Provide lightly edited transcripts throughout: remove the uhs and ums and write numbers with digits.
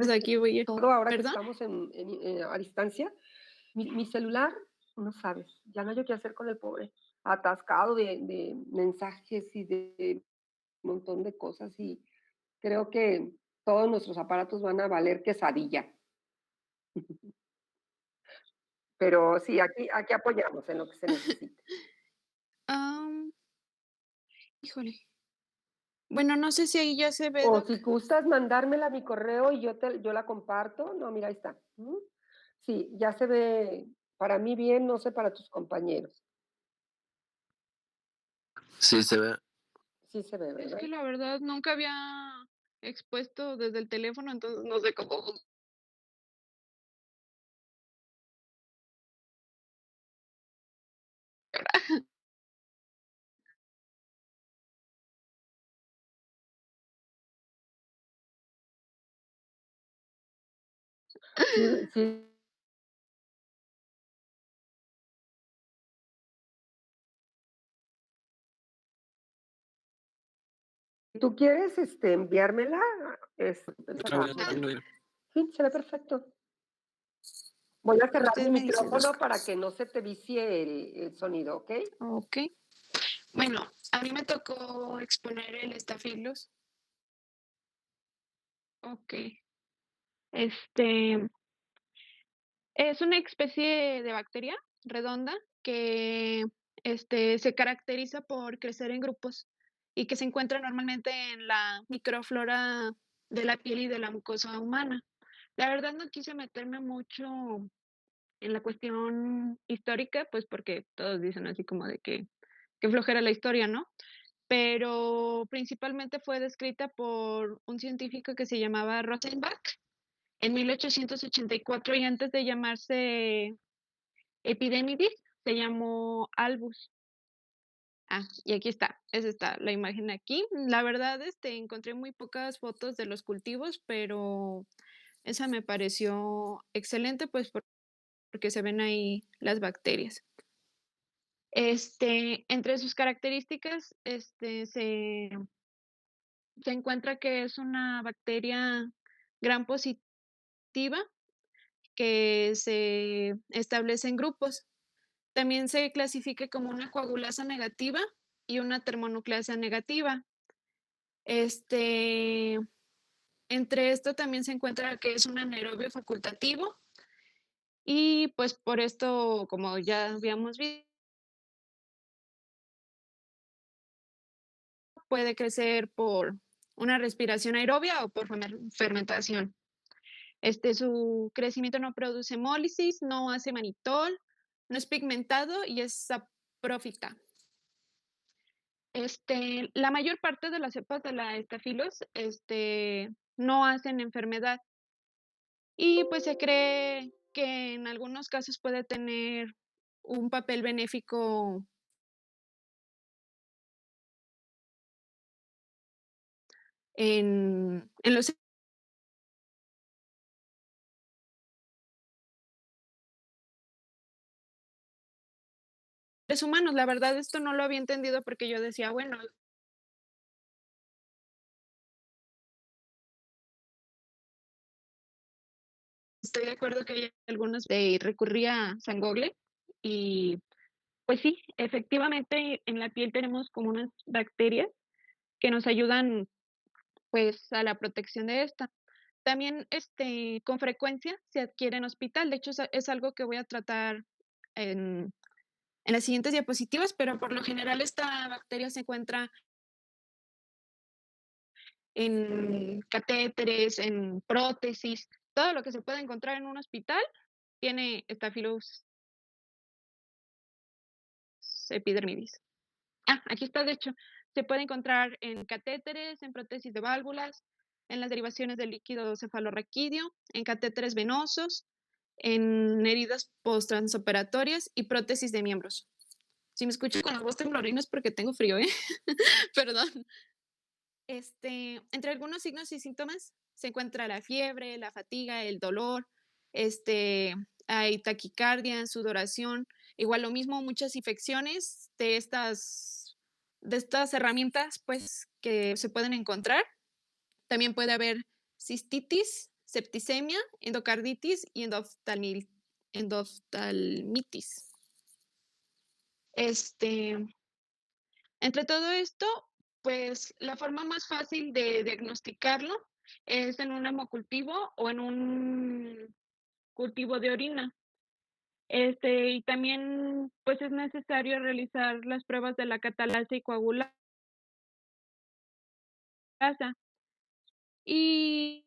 Pues aquí voy a todo ahora que ¿Perdón? estamos a distancia, mi celular, no sabes, ya no hay qué hacer con el pobre, atascado de mensajes y de un montón de cosas, y creo que todos nuestros aparatos van a valer quesadilla. Pero sí, aquí apoyamos en lo que se necesite. Am, híjole. Bueno, no sé si ahí ya se ve, O Doc. si gustas mandármela a mi correo y yo la comparto. No, mira, ahí está. Sí, ya se ve para mí bien, no sé para tus compañeros. Sí, se ve. Sí se ve, Es ¿verdad? que la verdad nunca había expuesto desde el teléfono, entonces no sé cómo. Sí, sí. Si tú quieres, enviármela, Otra vez, disminuir. sí, se ve perfecto. Voy a cerrar Usted mi me dice, micrófono Doc. para que no se te vicie el sonido, ¿ok? Okey. Bueno, a mí me tocó exponer el Staphylos. Okey. Este, es una especie de bacteria redonda que, se caracteriza por crecer en grupos y que se encuentra normalmente en la microflora de la piel y de la mucosa humana. La verdad no quise meterme mucho en la cuestión histórica, pues, porque todos dicen así como de que qué flojera la historia, ¿no? Pero principalmente fue descrita por un científico que se llamaba Rosenbach en 1884 y antes de llamarse Epidemidis, se llamó Albus. Ah, y aquí está, es esta la imagen aquí. La verdad, encontré muy pocas fotos de los cultivos, pero esa me pareció excelente, pues, porque se ven ahí las bacterias. Entre sus características, se encuentra que es una bacteria gram positiva que se establece en grupos. También se clasifica como una coagulasa negativa y una termonucleasa negativa. Este, entre esto también se encuentra que es un anaerobio facultativo y pues por esto, como ya habíamos visto, puede crecer por una respiración aerobia o por fermentación. Su crecimiento no produce hemólisis, no hace manitol, no es pigmentado y es saprófita. La mayor parte de las cepas de la Staphylos, no hacen enfermedad y pues se cree que en algunos casos puede tener un papel benéfico en los seres humanos. La verdad, esto no lo había entendido porque yo decía, bueno, estoy de acuerdo que hay algunos de recurría a Sangogle y pues sí, efectivamente en la piel tenemos como unas bacterias que nos ayudan pues a la protección de esta. También con frecuencia se adquiere en hospital, de hecho es algo que voy a tratar en, en las siguientes diapositivas, pero por lo general esta bacteria se encuentra en catéteres, en prótesis, todo lo que se puede encontrar en un hospital tiene Staphylococcus epidermidis. Ah, aquí está, de hecho, se puede encontrar en catéteres, en prótesis de válvulas, en las derivaciones del líquido cefalorraquídeo, en catéteres venosos, en heridas posttranoperatorias y prótesis de miembros. Si me escucho con la voz temblorina es porque tengo frío, ¿eh? Perdón. Entre algunos signos y síntomas se encuentra la fiebre, la fatiga, el dolor, hay taquicardia, sudoración, igual lo mismo, muchas infecciones de estas herramientas, pues, que se pueden encontrar. También puede haber cistitis, septicemia, endocarditis y endoftalmitis. Entre todo esto, pues la forma más fácil de diagnosticarlo es en un hemocultivo o en un cultivo de orina. Y también, pues es necesario realizar las pruebas de la catalasa y coagulasa. Y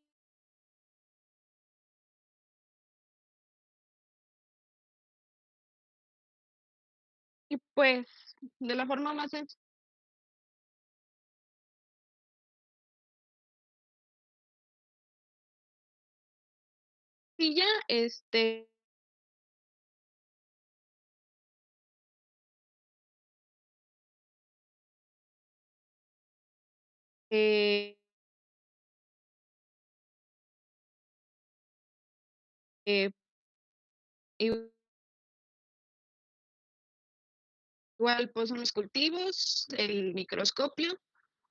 pues de la forma más sencilla, este, eh, eh, igual pues son los cultivos, el microscopio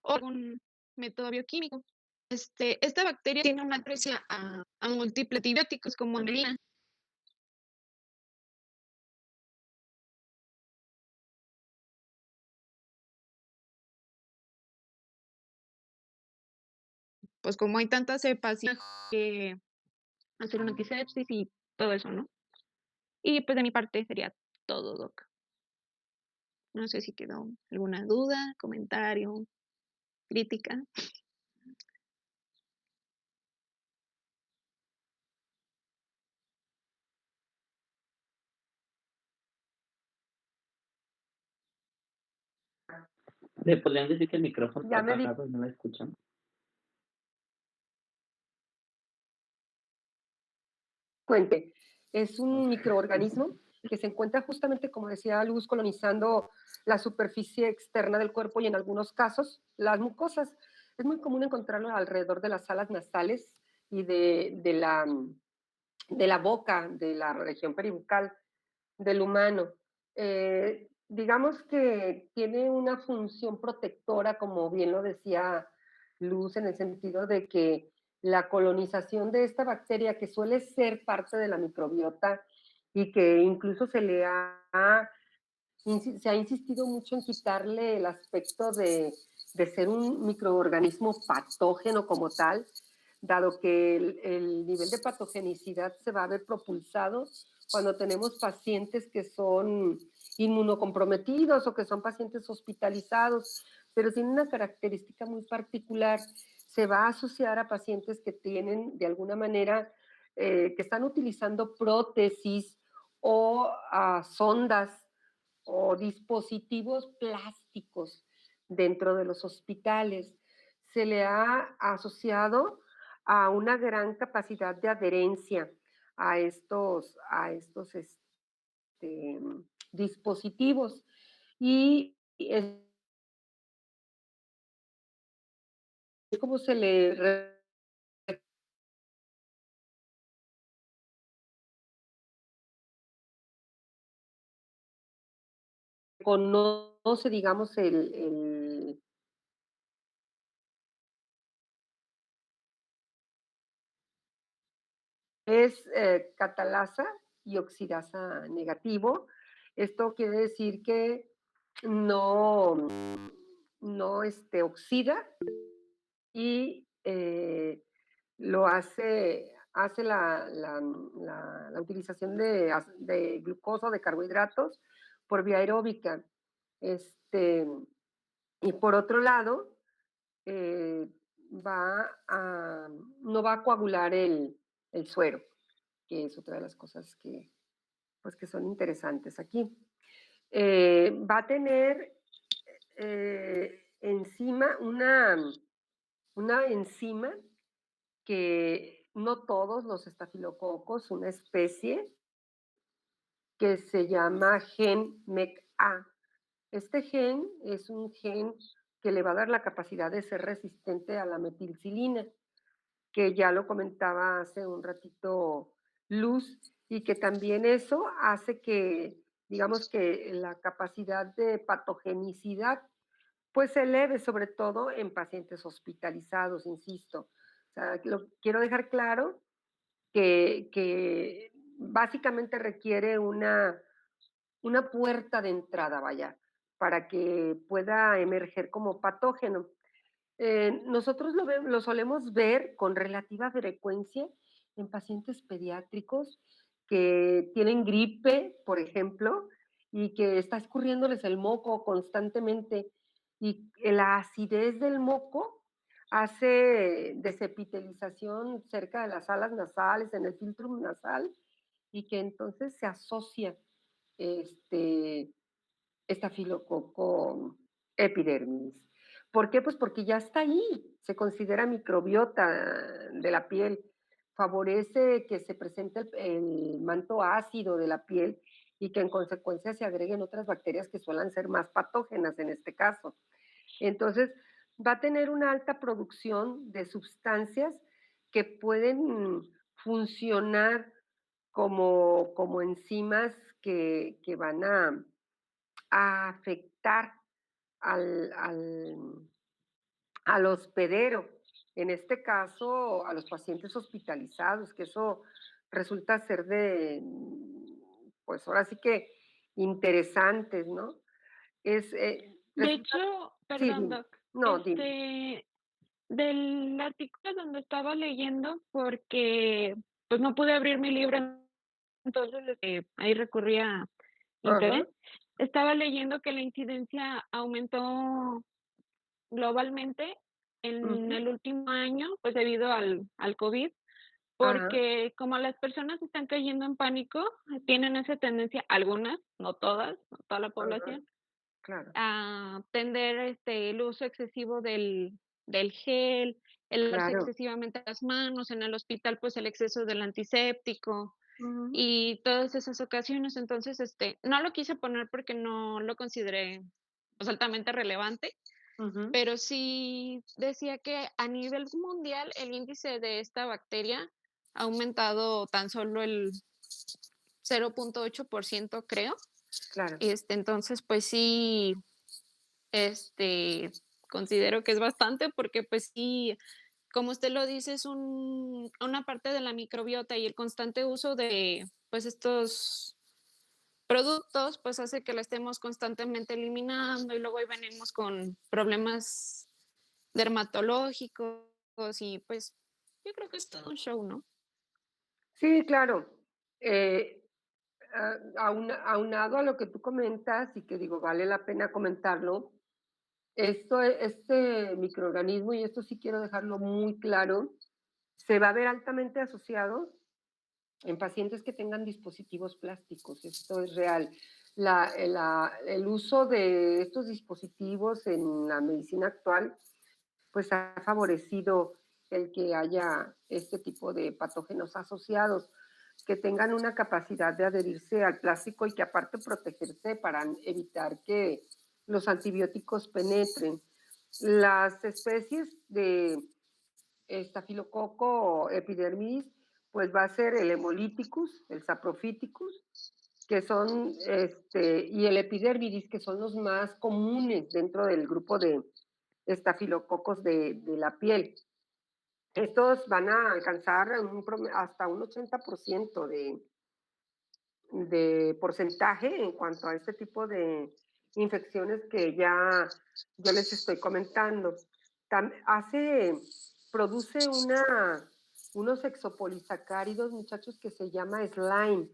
o un método bioquímico. Esta bacteria tiene una aprecia a múltiples antibióticos como amelina. Pues como hay tantas cepas, y que hacer una antisepsis y todo eso, ¿no? Y pues de mi parte sería todo, Doc. No sé si quedó alguna duda, comentario, crítica. ¿Le podrían decir que el micrófono Ya está me di apagado y no la escuchan? cuenta, es un microorganismo que se encuentra justamente, como decía Luz, colonizando la superficie externa del cuerpo y en algunos casos las mucosas. Es muy común encontrarlo alrededor de las salas nasales y de la boca, de la región peribucal del humano. Digamos que tiene una función protectora, como bien lo decía Luz, en el sentido de que la colonización de esta bacteria, que suele ser parte de la microbiota y que incluso se ha insistido mucho en quitarle el aspecto de ser un microorganismo patógeno como tal, dado que el nivel de patogenicidad se va a ver propulsado cuando tenemos pacientes que son inmunocomprometidos o que son pacientes hospitalizados, pero tiene una característica muy particular. Se va a asociar a pacientes que tienen, de alguna manera, que están utilizando prótesis o sondas o dispositivos plásticos dentro de los hospitales. Se le ha asociado a una gran capacidad de adherencia a estos dispositivos. Y es como se le reconoce, digamos, es catalasa y oxidasa negativo. Esto quiere decir que no, no oxida y lo hace la utilización de glucosa o de carbohidratos por vía aeróbica. Este, y por otro lado, eh, no va a coagular el suero, que es otra de las cosas que son interesantes aquí. Va a tener enzima, una enzima que no todos los estafilococos, una especie que se llama gen MECA. Este gen es un gen que le va a dar la capacidad de ser resistente a la metilcilina, que ya lo comentaba hace un ratito Luz, y que también eso hace que, digamos que la capacidad de patogenicidad pues se eleve, sobre todo en pacientes hospitalizados, insisto. O sea, quiero dejar claro que básicamente requiere una puerta de entrada, vaya, para que pueda emerger como patógeno. Nosotros lo solemos ver con relativa frecuencia en pacientes pediátricos que tienen gripe, por ejemplo, y que está escurriéndoles el moco constantemente, y la acidez del moco hace desepitelización cerca de las alas nasales, en el filtrum nasal, y que entonces se asocia este, estafilococo epidermidis. ¿Por qué? Pues porque ya está ahí, se considera microbiota de la piel, favorece que se presente el manto ácido de la piel y que en consecuencia se agreguen otras bacterias que suelen ser más patógenas en este caso. Entonces, va a tener una alta producción de sustancias que pueden funcionar como enzimas que van a afectar al al hospedero, en este caso, a los pacientes hospitalizados, que eso resulta ser pues ahora sí que interesantes, ¿no? De Resulta hecho, sí, perdón, dime. Doc, No, dime. del artículo donde estaba leyendo, porque, pues, no pude abrir mi libro, entonces, ahí recurrí a Ajá, internet. Estaba leyendo que la incidencia aumentó globalmente en ujú, el último año, pues, debido al COVID, ajá, porque como las personas están cayendo en pánico, tienen esa tendencia, algunas, no todas, no toda la ajá, población, claro, a tender, el uso excesivo del gel, el lavarse claro. excesivamente las manos, en el hospital, pues, el exceso del antiséptico Ujú, y todas esas ocasiones. Entonces, no lo quise poner porque no lo consideré, pues, altamente relevante, ujú, pero sí decía que a nivel mundial el índice de esta bacteria ha aumentado tan solo el 0.8%, creo. claro. Entonces, pues sí, este, considero que es bastante porque, pues sí, como usted lo dice, es una parte de la microbiota y el constante uso de, pues, estos productos, pues, hace que la estemos constantemente eliminando y luego ahí venimos con problemas dermatológicos y, pues, yo creo que es todo un show, ¿no? Sí, claro. Eh, aunado a lo que tú comentas y que digo, vale la pena comentarlo, este microorganismo, y esto sí quiero dejarlo muy claro, se va a ver altamente asociado en pacientes que tengan dispositivos plásticos. Esto es real. El uso de estos dispositivos en la medicina actual, pues ha favorecido el que haya este tipo de patógenos asociados, que tengan una capacidad de adherirse al plástico y que aparte protegerse para evitar que los antibióticos penetren. Las especies de estafilococo epidermidis, pues va a ser el hemolíticus, el saprophyticus, que son, y el epidermidis, que son los más comunes dentro del grupo de estafilococos de la piel. Estos van a alcanzar hasta un 80% de porcentaje en cuanto a este tipo de infecciones que ya yo les estoy comentando. Produce unos exopolisacáridos, muchachos, que se llama slime,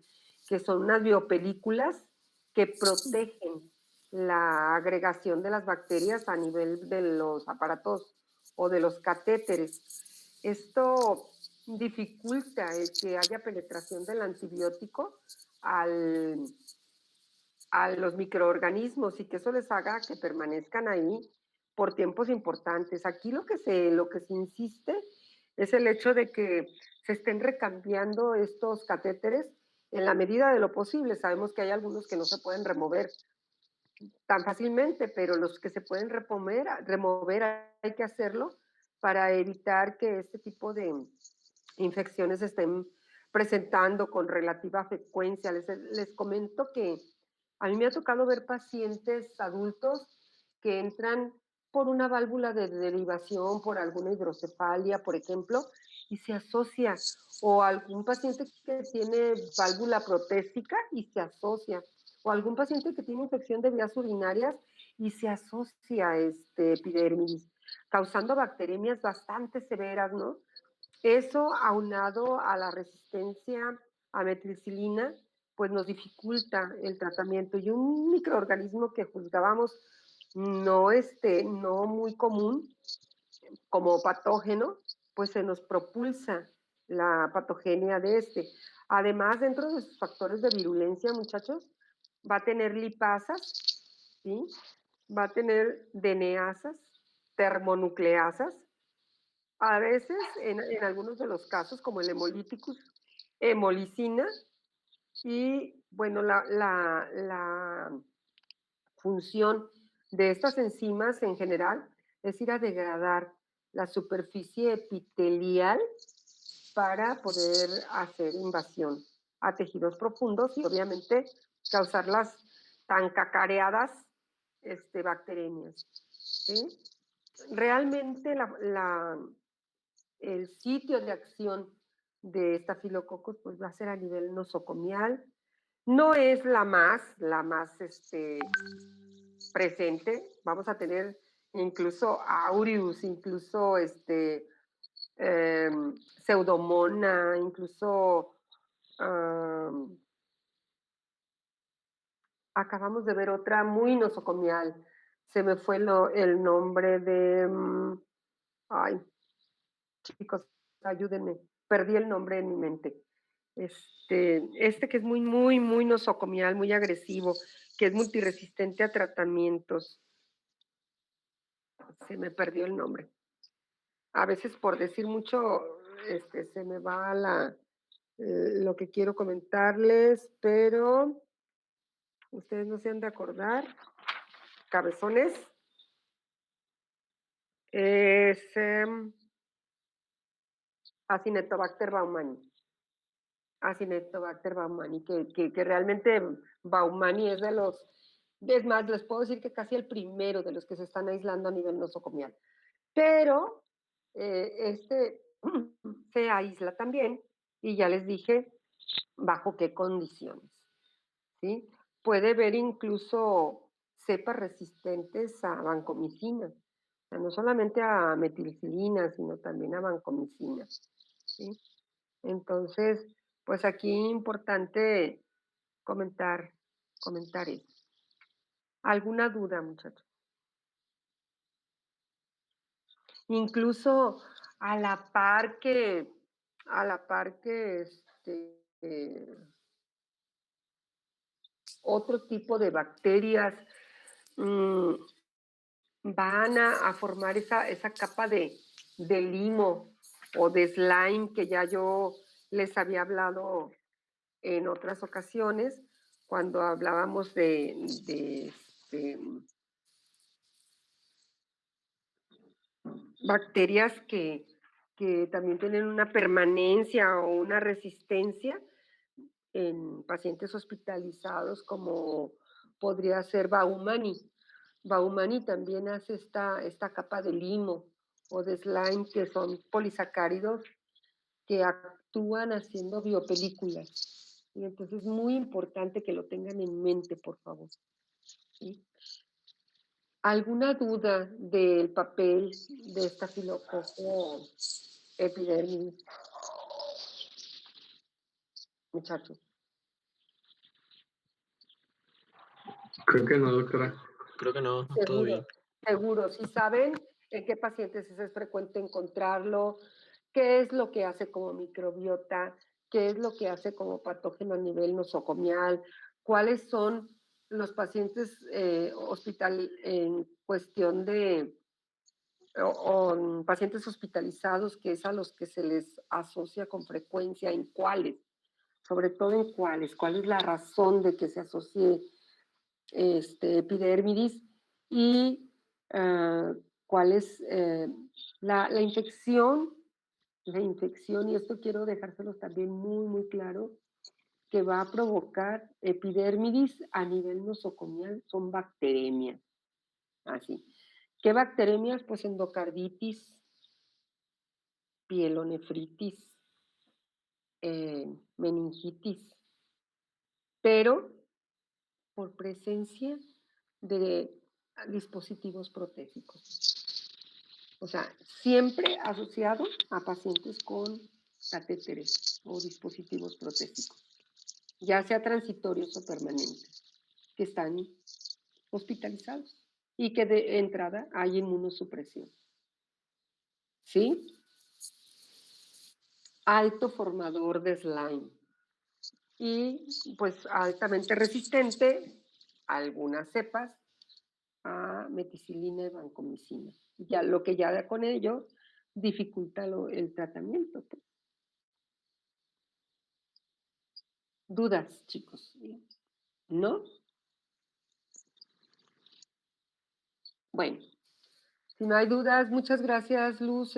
que son unas biopelículas que protegen la agregación de las bacterias a nivel de los aparatos o de los catéteres. Esto dificulta el que haya penetración del antibiótico al, a los microorganismos y que eso les haga que permanezcan ahí por tiempos importantes. Aquí lo que se insiste es el hecho de que se estén recambiando estos catéteres en la medida de lo posible. Sabemos que hay algunos que no se pueden remover tan fácilmente, pero los que se pueden remover hay que hacerlo para evitar que este tipo de infecciones se estén presentando con relativa frecuencia. Les comento que a mí me ha tocado ver pacientes adultos que entran por una válvula de derivación, por alguna hidrocefalia, por ejemplo, y se asocia, o algún paciente que tiene válvula protésica y se asocia, o algún paciente que tiene infección de vías urinarias y se asocia epidermidis, causando bacteremias bastante severas, ¿no? Eso aunado a la resistencia a meticilina, pues nos dificulta el tratamiento. Y un microorganismo que juzgábamos no muy común como patógeno, pues se nos propulsa la patogenia de este. Además, dentro de sus factores de virulencia, muchachos, va a tener lipasas, ¿sí? Va a tener DNasas, termonucleasas, a veces, en algunos de los casos, como el hemolíticus, hemolicina, y bueno, la función de estas enzimas en general es ir a degradar la superficie epitelial para poder hacer invasión a tejidos profundos y obviamente causar las tan cacareadas bacterias. ¿Sí? Realmente el sitio de acción de Staphylococcus pues va a ser a nivel nosocomial. No es la más presente. Vamos a tener incluso aureus, incluso pseudomona, incluso acabamos de ver otra muy nosocomial. Se me fue el nombre de... ay, chicos, ayúdenme. Perdí el nombre en mi mente. Que es muy, muy, muy nosocomial, muy agresivo, que es multiresistente a tratamientos. Se me perdió el nombre. A veces por decir mucho, se me va lo que quiero comentarles, pero ustedes no se han de acordar. Cabezones. Es Acinetobacter baumannii. Acinetobacter baumannii, que realmente Baumannii es de los... Es más, les puedo decir que casi el primero de los que se están aislando a nivel nosocomial. Pero se aísla también, y ya les dije bajo qué condiciones. ¿Sí? Puede haber incluso cepas resistentes a vancomicina, o sea, no solamente a metilcilina, sino también a vancomicina. ¿Sí? Entonces, pues aquí importante comentar eso. ¿Alguna duda, muchachos? Incluso a la par que otro tipo de bacterias van a formar esa capa de limo o de slime que ya yo les había hablado en otras ocasiones cuando hablábamos de bacterias que también tienen una permanencia o una resistencia en pacientes hospitalizados, como podría ser Baumannii. Baumannii también hace esta capa de limo o de slime, que son polisacáridos que actúan haciendo biopelículas. Y entonces es muy importante que lo tengan en mente, por favor. ¿Sí? ¿Alguna duda del papel de Staphylococcus epidermidis, muchachos? Creo que no, doctora. Creo que no, todo bien. Seguro. Si saben en qué pacientes es frecuente encontrarlo, qué es lo que hace como microbiota, qué es lo que hace como patógeno a nivel nosocomial, cuáles son los pacientes en cuestión de o pacientes hospitalizados, que es a los que se les asocia con frecuencia, en cuáles, sobre todo en cuáles, cuál es la razón de que se asocie epidermidis y cuál es la infección, y esto quiero dejárselos también muy, muy claro, que va a provocar epidermidis a nivel nosocomial, son bacteremias. Así. ¿Qué bacteremias? Pues endocarditis, pielonefritis, meningitis, pero por presencia de dispositivos protéticos. O sea, siempre asociado a pacientes con catéteres o dispositivos protéticos, ya sea transitorios o permanentes, que están hospitalizados y que de entrada hay inmunosupresión. ¿Sí? Alto formador de slime y pues altamente resistente a algunas cepas a meticilina y vancomicina. Ya lo que ya con ello dificulta el tratamiento. Pues. ¿Dudas, chicos? ¿No? Bueno, si no hay dudas, muchas gracias, Luz.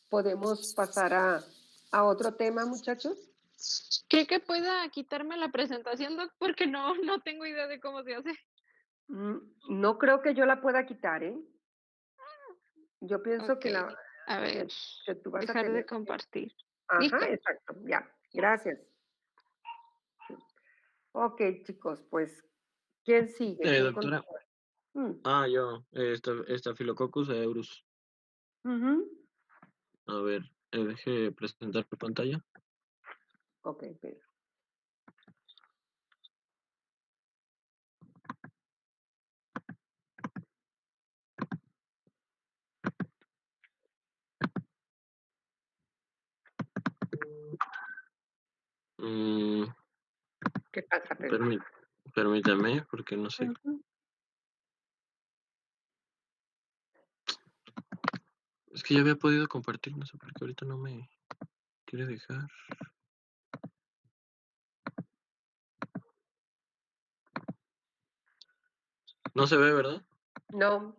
Podemos pasar a otro tema, muchachos. ¿Cree que pueda quitarme la presentación, Doc? Porque no tengo idea de cómo se hace. No creo que yo la pueda quitar, ¿eh? Yo pienso que, Ok, a ver, que tú vas a dejar de tener. compartir. Ajá, Listo. exacto, ya. Gracias. Ok, chicos, pues, ¿quién sigue? ¿Quién Doctora. continúa? Yo, Staphylococcus aureus. Ujú. A ver, deje presentar mi pantalla. Ok, Pedro. Mm, ¿Qué pasa, Pedro? Permítame, porque no sé. Ujú. Es que ya había podido compartir, no sé por qué ahorita no me quiere dejar. No se ve, ¿verdad? No.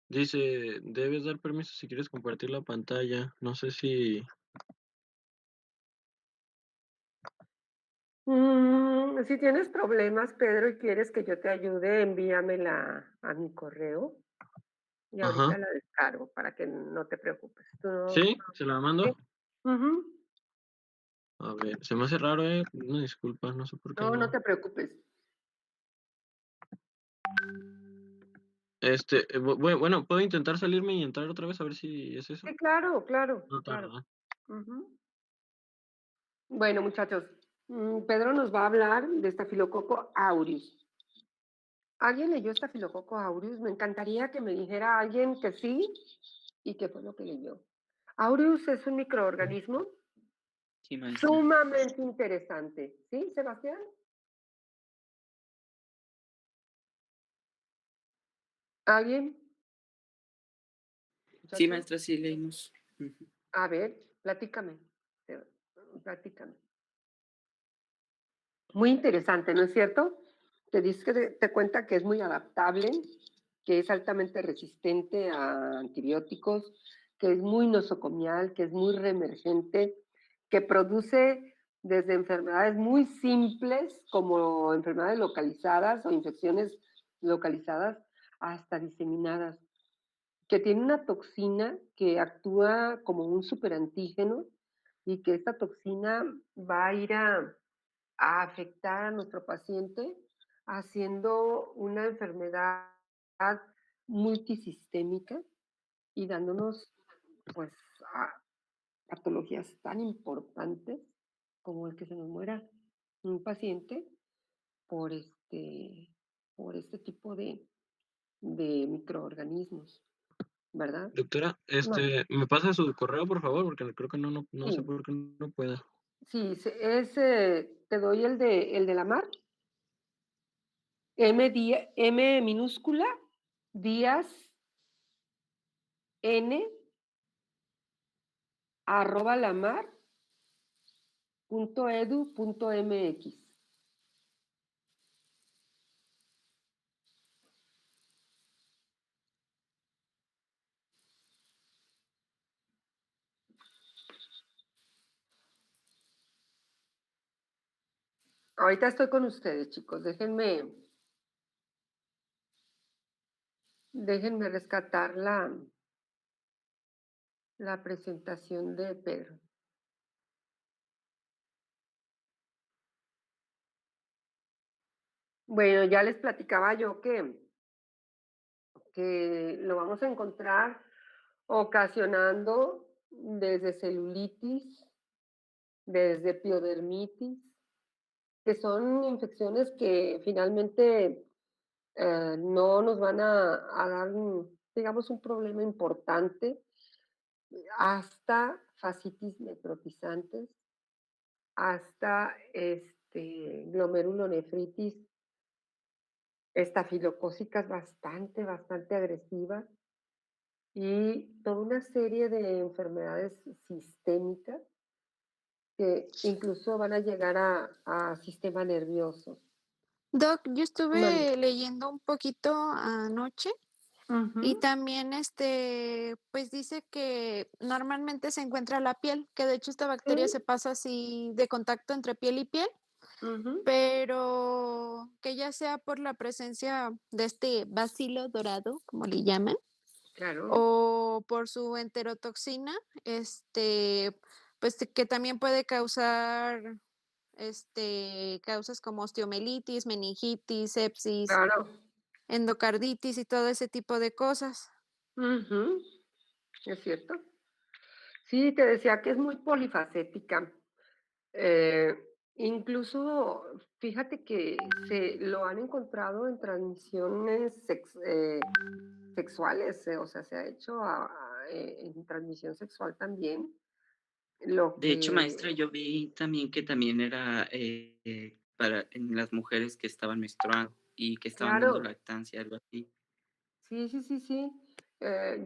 Dice, debes dar permiso si quieres compartir la pantalla. No sé si... Si tienes problemas, Pedro, y quieres que yo te ayude, envíamela a mi correo y Ajá. ahorita la descargo para que no te preocupes. Tú no. ¿Sí? ¿Se la mando? Ujú. A ver, se me hace raro, una disculpa, no sé por qué No, no no. te preocupes. Bueno, puedo intentar salirme y entrar otra vez a ver si es eso. Sí, claro, claro, No claro. tarda. Ujú. Bueno, muchachos, Pedro nos va a hablar de Staphylococcus aureus. ¿Alguien leyó Staphylococcus aureus? Me encantaría que me dijera alguien que sí y qué fue lo que leyó. Aureus es un microorganismo Sí, maestra. sumamente interesante. ¿Sí, Sebastián? ¿Alguien? Sí, ¿Muchacho? maestra, sí leímos. Ujú. A ver, platícame. Platícame. Muy interesante, ¿no es cierto? Te dice que te cuenta que es muy adaptable, que es altamente resistente a antibióticos, que es muy nosocomial, que es muy reemergente, que produce desde enfermedades muy simples como enfermedades localizadas o infecciones localizadas hasta diseminadas, que tiene una toxina que actúa como un superantígeno y que esta toxina va a ir a afectar a nuestro paciente haciendo una enfermedad multisistémica y dándonos pues patologías tan importantes como el que se nos muera un paciente por por este tipo de microorganismos, ¿verdad? Doctora, No, ¿me pasa su correo, por favor? Porque creo que no sé sí, por qué no pueda. sí, te doy el de la mar, M minúscula, Díaz, N, arroba lamar.edu.mx. Ahorita estoy con ustedes, chicos. Déjenme rescatar la presentación de Pedro. Bueno, ya les platicaba yo que lo vamos a encontrar ocasionando desde celulitis, desde piodermitis, que son infecciones que finalmente no nos van a dar, digamos, un problema importante, hasta fascitis necrotizantes, hasta glomerulonefritis, estafilocócicas bastante agresivas y toda una serie de enfermedades sistémicas que incluso van a llegar a sistema nervioso. Doc, yo Mande. estuve leyendo un poquito anoche y Ujú, también, pues dice que normalmente se encuentra la piel, que de hecho esta bacteria se sí, pasa así de contacto entre piel y piel, ujú, pero que ya sea por la presencia de este bacilo dorado, como le llaman, claro, o por su enterotoxina, pues que también puede causar, causas como osteomelitis, meningitis, sepsis, claro. endocarditis y todo ese tipo de cosas. Ujú, es cierto. Sí, te decía que es muy polifacética. Eh, incluso, fíjate que se lo han encontrado en transmisiones sexuales, o sea, se ha hecho en transmisión sexual también, lo De hecho, que, maestra, yo vi también que también era para en las mujeres que estaban menstruando y que estaban dando claro, lactancia, algo así. sí, sí, sí, sí,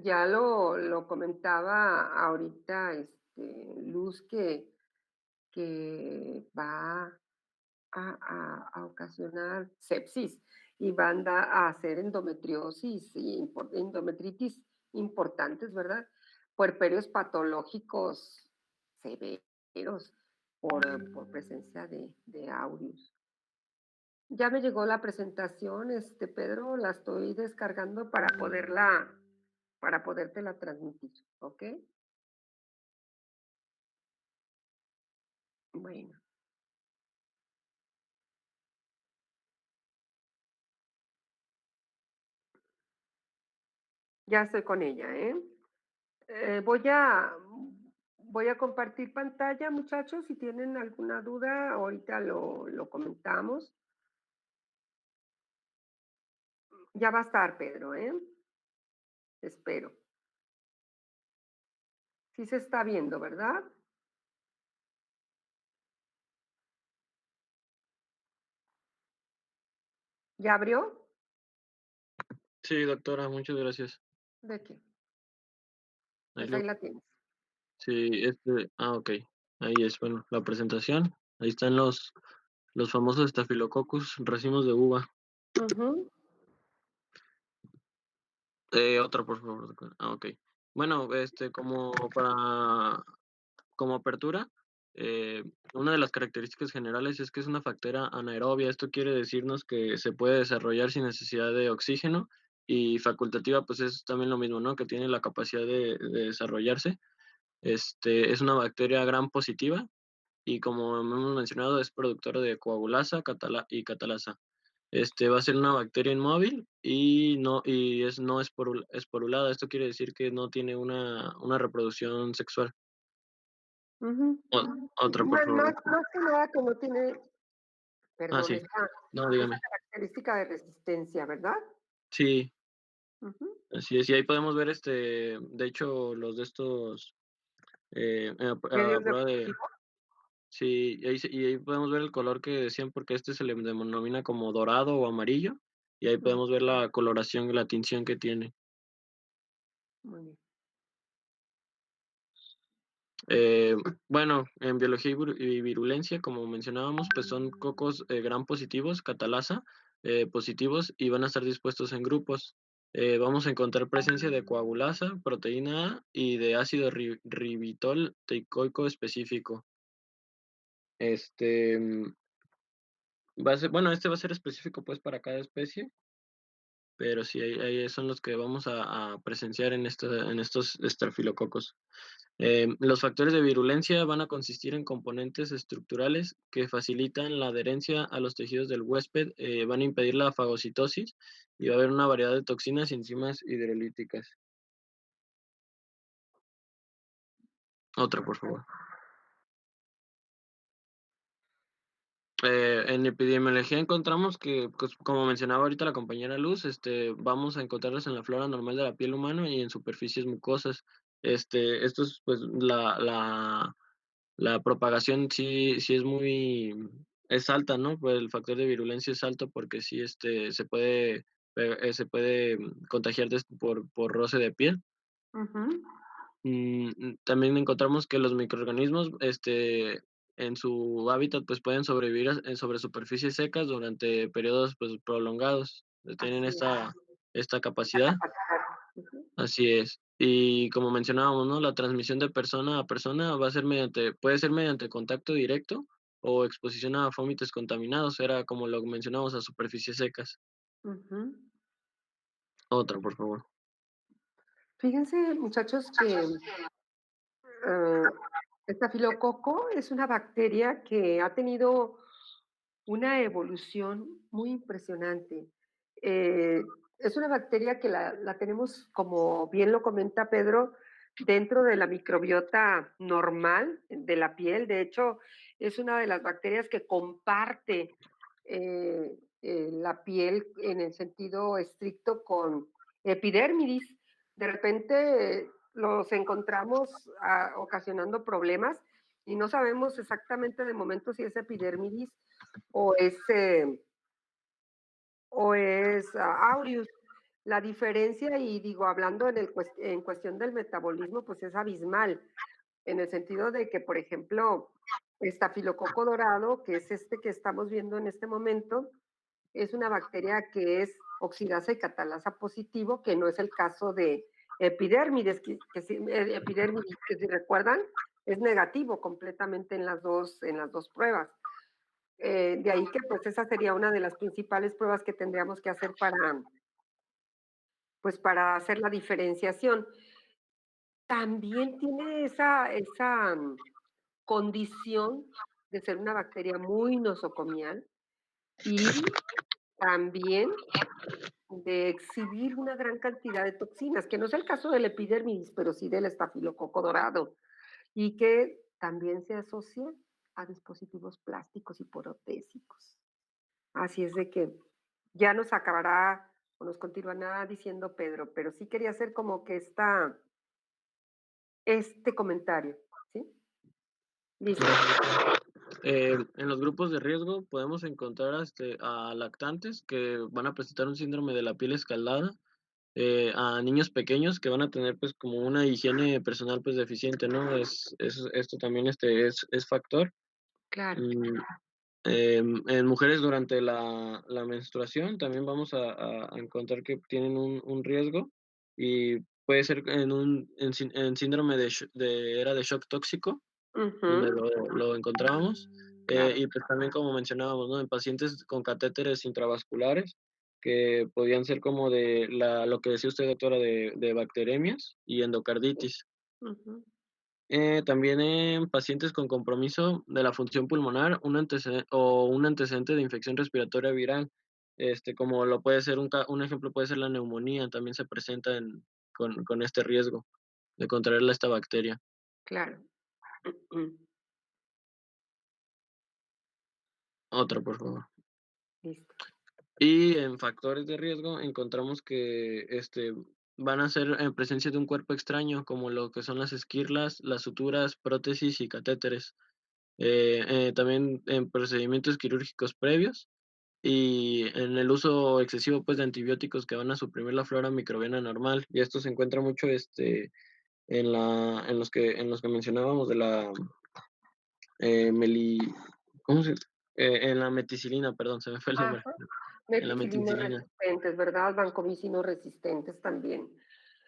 ya lo comentaba ahorita Luz que va a ocasionar sepsis y van a hacer endometriosis y endometritis importantes, ¿verdad? Puerperios patológicos severos por presencia de aureus. Ya me llegó la presentación, Pedro, la estoy descargando para podértela transmitir, ¿ok? Bueno, ya estoy con ella, ¿eh? Eh, voy a, voy a compartir pantalla, muchachos. Si tienen alguna duda, ahorita lo comentamos. Ya va a estar, Pedro, ¿eh? Espero. Sí se está viendo, ¿verdad? ¿Ya abrió? Sí, doctora, muchas gracias. ¿De qué? Ahí Pues ahí lo, la tienes. sí, ok. Ahí es, bueno, la presentación. Ahí están los famosos Staphylococcus, racimos de uva. Ujú, Otra, por favor, doctora. Ok. Bueno, como apertura, eh, una de las características generales es que es una bacteria anaerobia. Esto quiere decirnos que se puede desarrollar sin necesidad de oxígeno y facultativa, pues es también lo mismo, ¿no? Que tiene la capacidad de desarrollarse. Es una bacteria gram positiva y como hemos mencionado es productora de coagulasa y catalasa. Va a ser una bacteria inmóvil y no esporulada. Esto quiere decir que no tiene una reproducción sexual. ujú. Otra, por favor, doctor. Más que nada que no tiene, Ah, perdón, sí. No, esa dígame. característica de resistencia, ¿verdad? Sí, Ujú, así es. Y ahí podemos ver, de hecho, los de estos, a medios prueba de, reproductivos. sí, y ahí podemos ver el color que decían, porque se le denomina como dorado o amarillo, y ahí Mm, podemos ver la coloración, la tinción que tiene. muy bien. Eh, bueno, en biología y virulencia, como mencionábamos, pues son cocos gram positivos, catalasa positivos, y van a estar dispuestos en grupos. Vamos a encontrar presencia de coagulasa, proteína A y de ácido ribitol teicoico específico. Este va a ser, bueno, este va a ser específico pues para cada especie, pero sí, ahí son los que vamos a presenciar en estos estafilococos. Los factores de virulencia van a consistir en componentes estructurales que facilitan la adherencia a los tejidos del huésped, van a impedir la fagocitosis y va a haber una variedad de toxinas y enzimas hidrolíticas. Otra, por favor. En epidemiología encontramos que, pues, como mencionaba ahorita la compañera Luz, vamos a encontrarlos en la flora normal de la piel humana y en superficies mucosas. Esto es, pues, la propagación sí es alta, ¿no? Pues el factor de virulencia es alto porque sí, se puede contagiar por roce de piel. Ujú. También encontramos que los microorganismos, en su hábitat, pues pueden sobrevivir sobre superficies secas durante periodos pues prolongados. Tienen Así es, esta esa capacidad, capacidad. Ujú. así es. Y como mencionábamos, ¿no? La transmisión de persona a persona puede ser mediante contacto directo o exposición a fomites contaminados, era como lo mencionamos, a superficies secas. Ujú. Otra, por favor. Fíjense, muchachos, que ah, estafilococo es una bacteria que ha tenido una evolución muy impresionante. Es una bacteria que la tenemos, como bien lo comenta Pedro, dentro de la microbiota normal de la piel. De hecho, es una de las bacterias que comparte la piel en el sentido estricto con epidermidis. De repente los encontramos ocasionando problemas y no sabemos exactamente de momento si es epidermidis o es, aureus. La diferencia, y digo, hablando en cuestión del metabolismo, pues es abismal, en el sentido de que, por ejemplo, estafilococo dorado, que es este que estamos viendo en este momento, es una bacteria que es oxidasa y catalasa positivo, que no es el caso de epidermides, epidermidis, que si recuerdan, es negativo completamente en las dos pruebas. De ahí que pues esa sería una de las principales pruebas que tendríamos que hacer pues para hacer la diferenciación. También tiene esa condición de ser una bacteria muy nosocomial y también de exhibir una gran cantidad de toxinas, que no es el caso del epidermidis, pero sí del estafilococo dorado, y que también se asocia a dispositivos plásticos y porotésicos. Así es de que ya nos acabará o nos continuará diciendo Pedro, pero sí quería hacer como que este comentario, ¿sí? Listo. En los grupos de riesgo podemos encontrar a lactantes que van a presentar un síndrome de la piel escaldada, a niños pequeños que van a tener pues como una higiene personal pues deficiente, ¿no? Esto también es factor. Claro. Mm, en mujeres durante la menstruación también vamos a encontrar que tienen un riesgo y puede ser en síndrome era de shock tóxico donde Ujú, lo encontrábamos. claro, Y pues también como mencionábamos, ¿no? En pacientes con catéteres intravasculares, que podían ser como lo que decía usted, doctora, de bacteremias y endocarditis. ujú, También en pacientes con compromiso de la función pulmonar, un antecedente de infección respiratoria viral, como lo puede ser un ejemplo puede ser la neumonía, también se presenta con este riesgo de contraer esta bacteria. claro. Otra, por favor. Listo. Y en factores de riesgo encontramos que van a ser en presencia de un cuerpo extraño, como lo que son las esquirlas, las suturas, prótesis y catéteres. También en procedimientos quirúrgicos previos y en el uso excesivo pues, de antibióticos que van a suprimir la flora microbiana normal. Y esto se encuentra mucho en los que mencionábamos de la eh, meli, ¿cómo se? En la meticilina, perdón, se me fue el nombre. Ajá. En la Meticilinos meticilina, resistentes, ¿verdad? Vancomicinos resistentes también.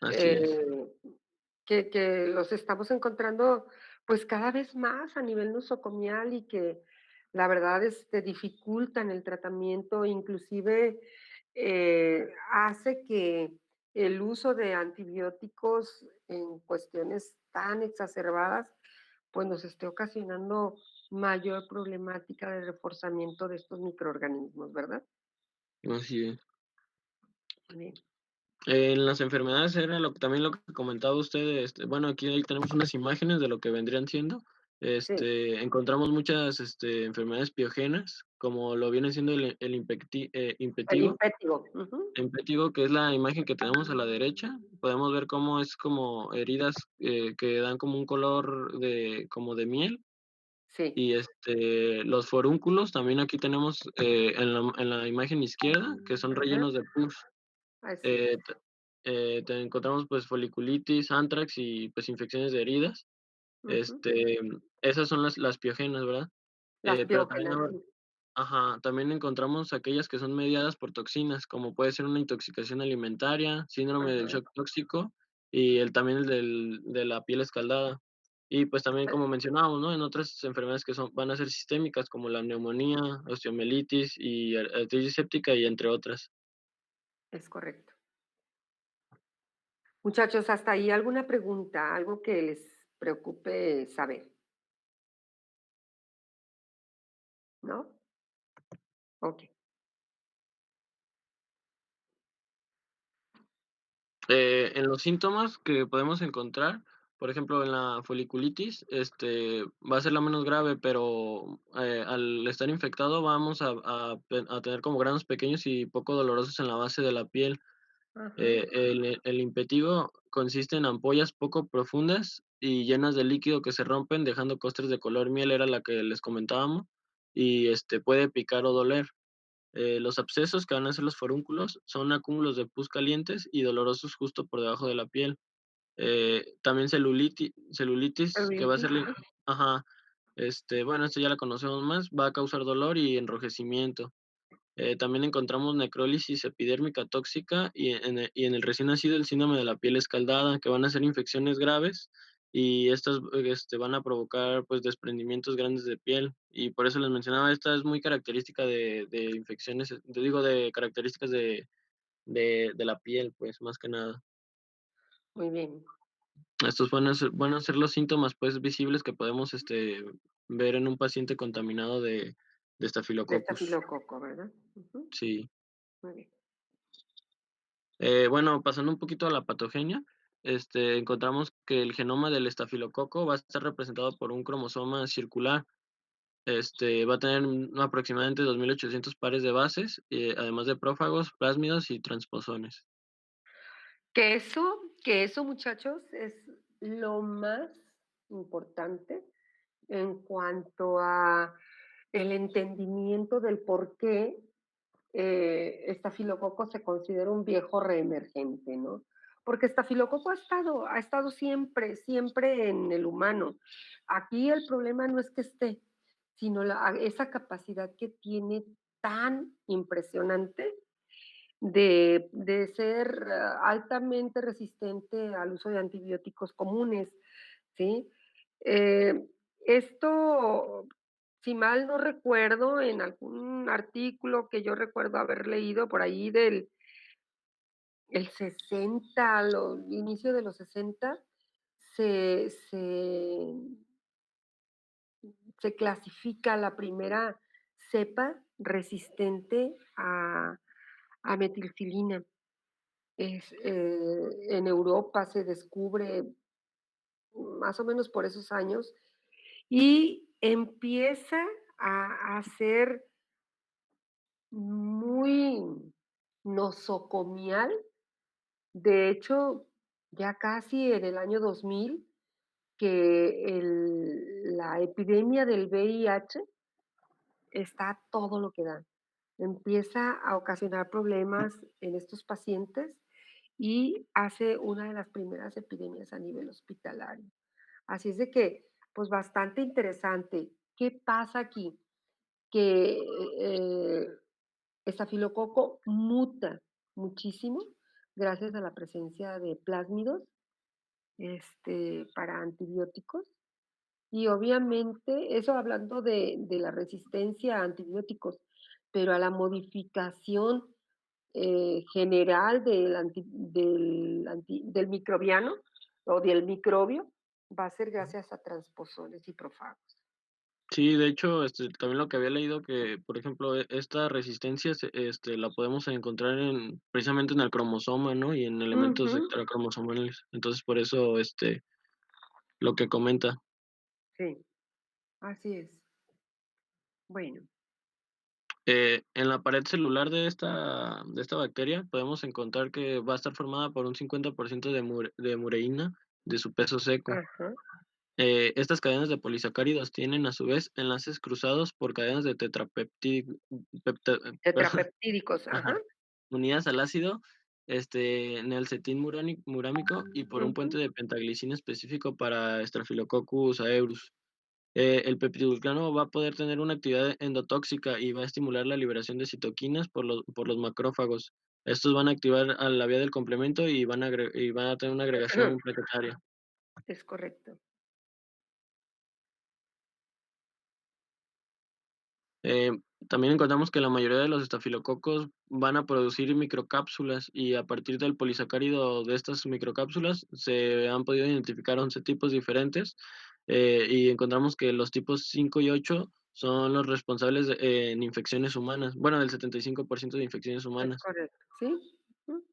así es. Eh, que los estamos encontrando, pues, cada vez más a nivel nosocomial y que la verdad, dificultan el tratamiento, inclusive hace que el uso de antibióticos en cuestiones tan exacerbadas, pues nos esté ocasionando mayor problemática de reforzamiento de estos microorganismos, ¿verdad? Así es. Bien. En las enfermedades era también lo que comentaba usted, bueno, aquí ahí tenemos unas imágenes de lo que vendrían siendo. Sí, Encontramos muchas enfermedades piogenas, como lo viene siendo el el impetigo. impétigo. Ujú, Impétigo, que es la imagen que tenemos a la derecha, podemos ver cómo es como heridas que dan como un color como de miel. sí, Y los forúnculos también aquí tenemos en la imagen izquierda, que son ajá, rellenos de pus. así es. Eh, t te encontramos, pues, foliculitis, antrax y, pues, infecciones de heridas. Ujú. Esas son las piogenas, ¿verdad? Las Pero también piógenas, sí. ajá, también encontramos aquellas que son mediadas por toxinas, como puede ser una intoxicación alimentaria, síndrome del Ajá. shock tóxico y también el de la piel escaldada. Y, pues, también, como mencionábamos, ¿no?, en otras enfermedades que van a ser sistémicas, como la neumonía, osteomielitis y artritis séptica, y entre otras. Es correcto. Muchachos, hasta ahí, ¿alguna pregunta? ¿Algo que les preocupe saber? ¿No? Okey. En los síntomas que podemos encontrar, por ejemplo, en la foliculitis, va a ser la menos grave, pero, al estar infectado vamos a tener como granos pequeños y poco dolorosos en la base de la piel. Ajá. El impetigo consiste en ampollas poco profundas y llenas de líquido que se rompen, dejando costras de color miel, era la que les comentábamos, y, puede picar o doler. Los abscesos, que van a ser los forúnculos, son acúmulos de pus calientes y dolorosos justo por debajo de la piel. También celulitis, que va a Celulitis, ser ajá, bueno, esto ya la conocemos más, va a causar dolor y enrojecimiento. También encontramos necrólisis epidérmica tóxica y en el recién nacido el síndrome de la piel escaldada, que van a ser infecciones graves y estas van a provocar pues desprendimientos grandes de piel. Y por eso les mencionaba, esta es muy característica de infecciones, te digo, de características de la piel, pues más que nada. muy bien. Estos van a ser los síntomas pues visibles que podemos ver en un paciente contaminado de De Staphylococcus. estafilococo, ¿verdad? Ujú, Sí. muy bien. Bueno, pasando un poquito a la patogenia, encontramos que el genoma del estafilococo va a estar representado por un cromosoma circular. Va a tener aproximadamente 2.800 pares de bases, además de prófagos, plásmidos y transposones. Que eso, muchachos, es lo más importante en cuanto a el entendimiento del por qué, estafilococo se considera un viejo reemergente, ¿no? Porque estafilococo ha estado siempre, siempre en el humano. Aquí el problema no es que esté, sino esa capacidad que tiene tan impresionante de ser altamente resistente al uso de antibióticos comunes, ¿sí? Eh, esto, si mal no recuerdo, en algún artículo que yo recuerdo haber leído por ahí del el 60, inicio de los 60, se, se, se clasifica la primera cepa resistente a metilfilina. En Europa se descubre más o menos por esos años y empieza a ser muy nosocomial. De hecho, ya casi en el año 2000 que la epidemia del VIH está a todo lo que da. Empieza a ocasionar problemas en estos pacientes y hace una de las primeras epidemias a nivel hospitalario. Así es de que, pues bastante interesante. ¿Qué pasa aquí? Que estafilococo muta muchísimo gracias a la presencia de plásmidos para antibióticos. Y obviamente, eso hablando de la resistencia a antibióticos, pero a la modificación general del microbiano o del microbio, va a ser gracias a transposones y profagos. Sí, de hecho, también lo que había leído que, por ejemplo, esta resistencia la podemos encontrar precisamente en el cromosoma, ¿no? Y en elementos Ujú, extracromosomales. Entonces, por eso, lo que comenta. sí, así es. Bueno, En la pared celular de esta bacteria podemos encontrar que va a estar formada por un 50% de mureína de su peso seco. ajá, Estas cadenas de polisacáridos tienen a su vez enlaces cruzados por cadenas de tetrapeptídicos, ajá, ajá, unidas al ácido nealcetil murámico y por un ujú, puente de pentaglicina específico para Staphylococcus aureus. El peptidoglucano va a poder tener una actividad endotóxica y va a estimular la liberación de citoquinas por los macrófagos. Estos van a activar a la vía del complemento y van a tener una agregación plaquetaria. es correcto. Eh, También encontramos que la mayoría de los estafilococos van a producir microcápsulas y a partir del polisacárido de estas microcápsulas se han podido identificar 11 tipos diferentes y encontramos que los tipos 5 y 8 son los responsables en infecciones humanas, bueno, del 75% de infecciones Es humanas. correcto, ¿sí? Ujú,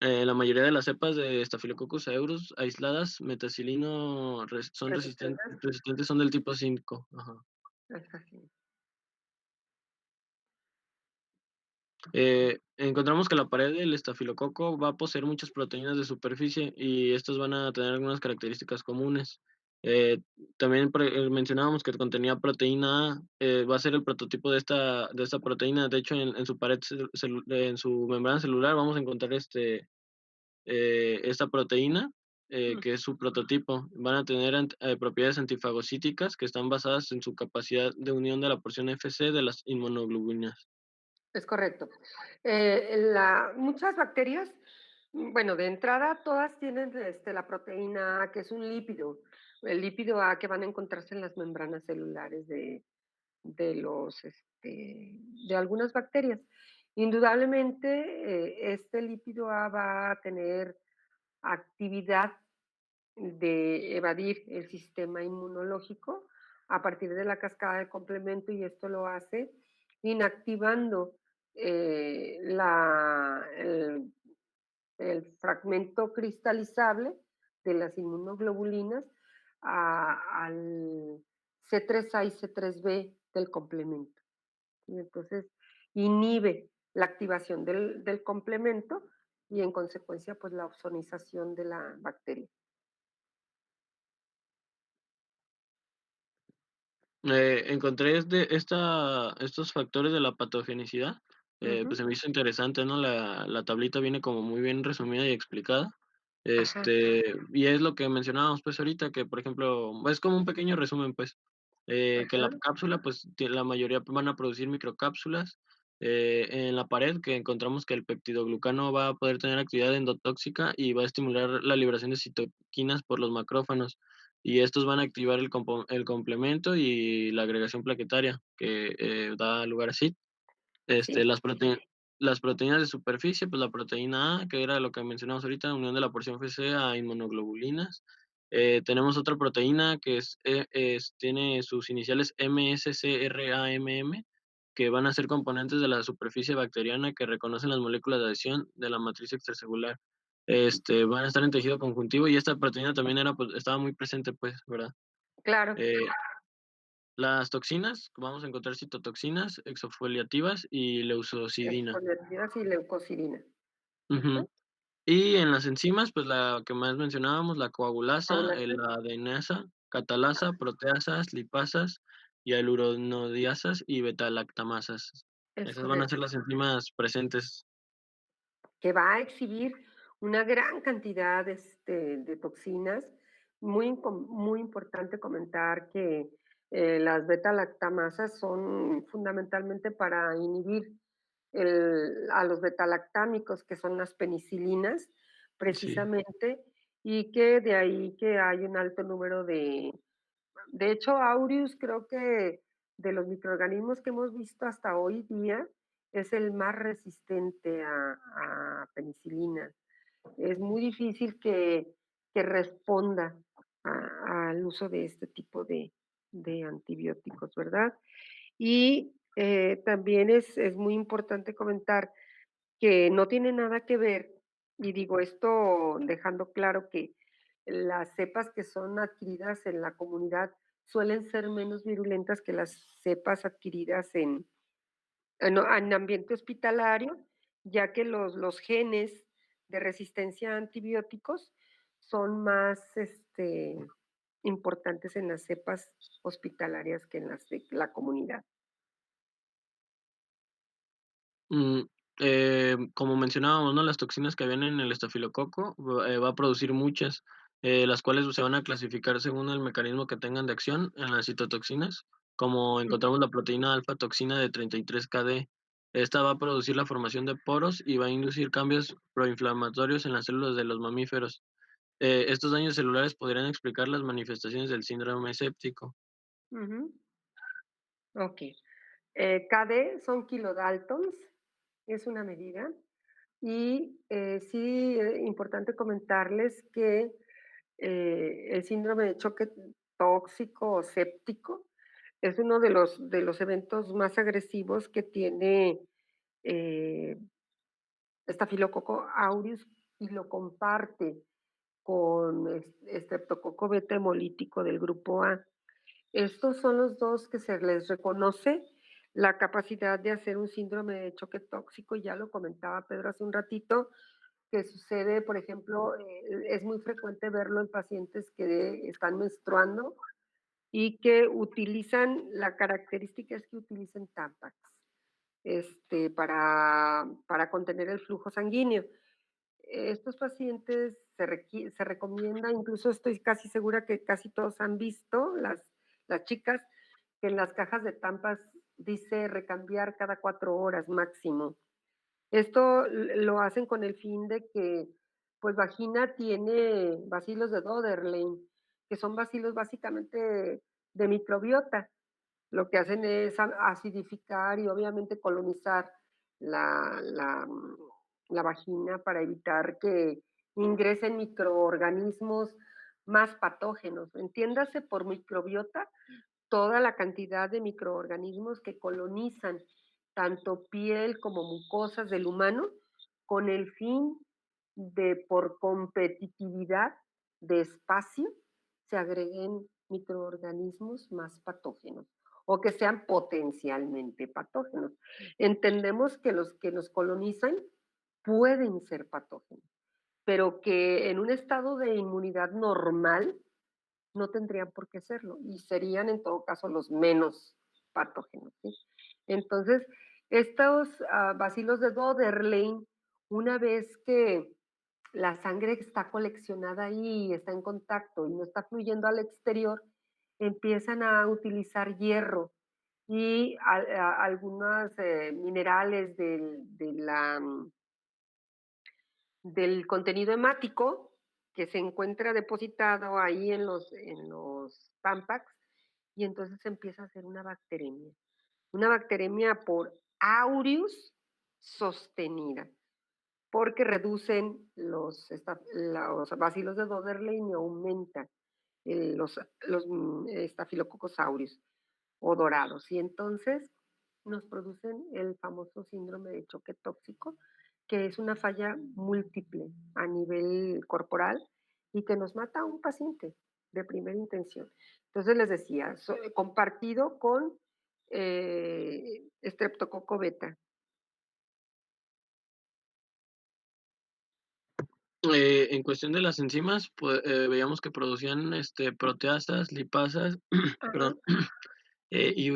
La mayoría de las cepas de Staphylococcus aureus aisladas, metacilino, son resistentes, resistentes, son del tipo 5. Ajá. es así. Encontramos que la pared del estafilococo va a poseer muchas proteínas de superficie y estas van a tener algunas características comunes. Eh, También mencionábamos que contenía proteína A, va a ser el prototipo de esta proteína. De hecho, en su pared, en su membrana celular, vamos a encontrar esta proteína, Mm, que es su prototipo. Van a tener propiedades antifagocíticas que están basadas en su capacidad de unión de la porción FC de las inmunoglobulinas. es correcto. Muchas bacterias, bueno, de entrada todas tienen la proteína A, que es un lípido, el lípido A que van a encontrarse en las membranas celulares de de algunas bacterias. Indudablemente, este lípido A va a tener actividad de evadir el sistema inmunológico a partir de la cascada de complemento y esto lo hace inactivando el fragmento cristalizable de las inmunoglobulinas al C3A y C3B del complemento. Y entonces inhibe la activación del complemento y en consecuencia pues la ozonización de la bacteria. Encontré estos factores de la patogenicidad, pues Ujú, se me hizo interesante, ¿no? La tablita viene como muy bien resumida y explicada. ajá, Y es lo que mencionábamos pues ahorita, que por ejemplo, es como un pequeño resumen pues, que ajá, la cápsula pues la mayoría van a producir microcápsulas. En la pared que encontramos que el peptidoglucano va a poder tener actividad endotóxica y va a estimular la liberación de citoquinas por los macrófagos y estos van a activar el complemento y la agregación plaquetaria que da lugar a SIT. sí, Las proteínas de superficie, pues la proteína A, que era lo que mencionamos ahorita, unión de la porción FC a inmunoglobulinas. Tenemos otra proteína que tiene sus iniciales MSCRAMM, que van a ser componentes de la superficie bacteriana que reconocen las moléculas de adhesión de la matriz extracelular. Van a estar en tejido conjuntivo y esta proteína también pues, estaba muy presente, pues, ¿verdad? claro, Eh, las toxinas, vamos a encontrar citotoxinas, exofoliativas y leucocidina. expoliativas y leucocidina. Ajá, Ujú. Y en las enzimas, pues la que más mencionábamos, la coagulasa, coagulante, la adenasa, catalasa, proteasas, lipasas, y hialuronodiasas y betalactamasas. es Esas van a ser correcto. las enzimas presentes. Que va a exhibir una gran cantidad de toxinas. Muy importante comentar que las beta-lactamasas son fundamentalmente para inhibir a los betalactámicos, que son las penicilinas, Sí, precisamente, y que de ahí que hay un alto número de hecho, Aureus creo que de los microorganismos que hemos visto hasta hoy día es el más resistente a penicilina. Es muy difícil que responda al uso de este tipo de antibióticos, ¿verdad? Y también es muy importante comentar que no tiene nada que ver, y digo esto dejando claro que las cepas que son adquiridas en la comunidad suelen ser menos virulentas que las cepas adquiridas en ambiente hospitalario, ya que los genes de resistencia a antibióticos son más importantes en las cepas hospitalarias que en las de la comunidad. Mm, como mencionábamos, ¿no? Las toxinas que habían en el estafilococo va a producir muchas, las cuales se van a clasificar según el mecanismo que tengan de acción en las citotoxinas, como encontramos la proteína alfa toxina de 33 KD. Esta va a producir la formación de poros y va a inducir cambios proinflamatorios en las células de los mamíferos. Estos daños celulares podrían explicar las manifestaciones del síndrome séptico. Ujú. Ok. KD son kilodaltons, es una medida. Y sí, importante comentarles que el síndrome de choque tóxico o séptico es uno de los eventos más agresivos que tiene eh, Staphylococcus aureus y lo comparte con Streptococcus beta hemolítico del grupo A. Estos son los dos que se les reconoce la capacidad de hacer un síndrome de choque tóxico, ya lo comentaba Pedro hace un ratito, que sucede, por ejemplo, es muy frecuente verlo en pacientes que están menstruando y que utilizan, la característica es que utilicen Tampax para contener el flujo sanguíneo. Estos pacientes se recomienda, incluso estoy casi segura que casi todos han visto, las chicas, que en las cajas de Tampax dice recambiar cada 4 horas máximo. Esto lo hacen con el fin de que, pues, vagina tiene bacilos de Doderlein, que son bacilos básicamente de microbiota. Lo que hacen es acidificar y obviamente colonizar la, la, mm, la vagina para evitar que ingresen microorganismos más patógenos. Entiéndase por microbiota toda la cantidad de microorganismos que colonizan tanto piel como mucosas del humano con el fin de, por competitividad de espacio, se agreguen microorganismos más patógenos o que sean potencialmente patógenos. Entendemos que los que nos colonizan pueden ser patógenos, pero que en un estado de inmunidad normal no tendrían por qué serlo y serían en todo caso los menos patógenos. ¿Sí? Entonces, estos bacilos de Doderlein, una vez que la sangre está coleccionada ahí y está en contacto y no está fluyendo al exterior, empiezan a utilizar hierro y algunos minerales del contenido hemático que se encuentra depositado ahí en los Tampax, y entonces empieza a hacer una bacteremia por aureus sostenida, porque reducen los bacilos de Doderlein y aumentan los Staphylococcus aureus o dorados, y entonces nos producen el famoso síndrome de choque tóxico, que es una falla múltiple a nivel corporal y que nos mata a un paciente de primera intención. Entonces les decía, compartido con Streptococcus beta. En cuestión de las enzimas, pues, veíamos que producían proteasas, lipasas, Ajá. perdón, y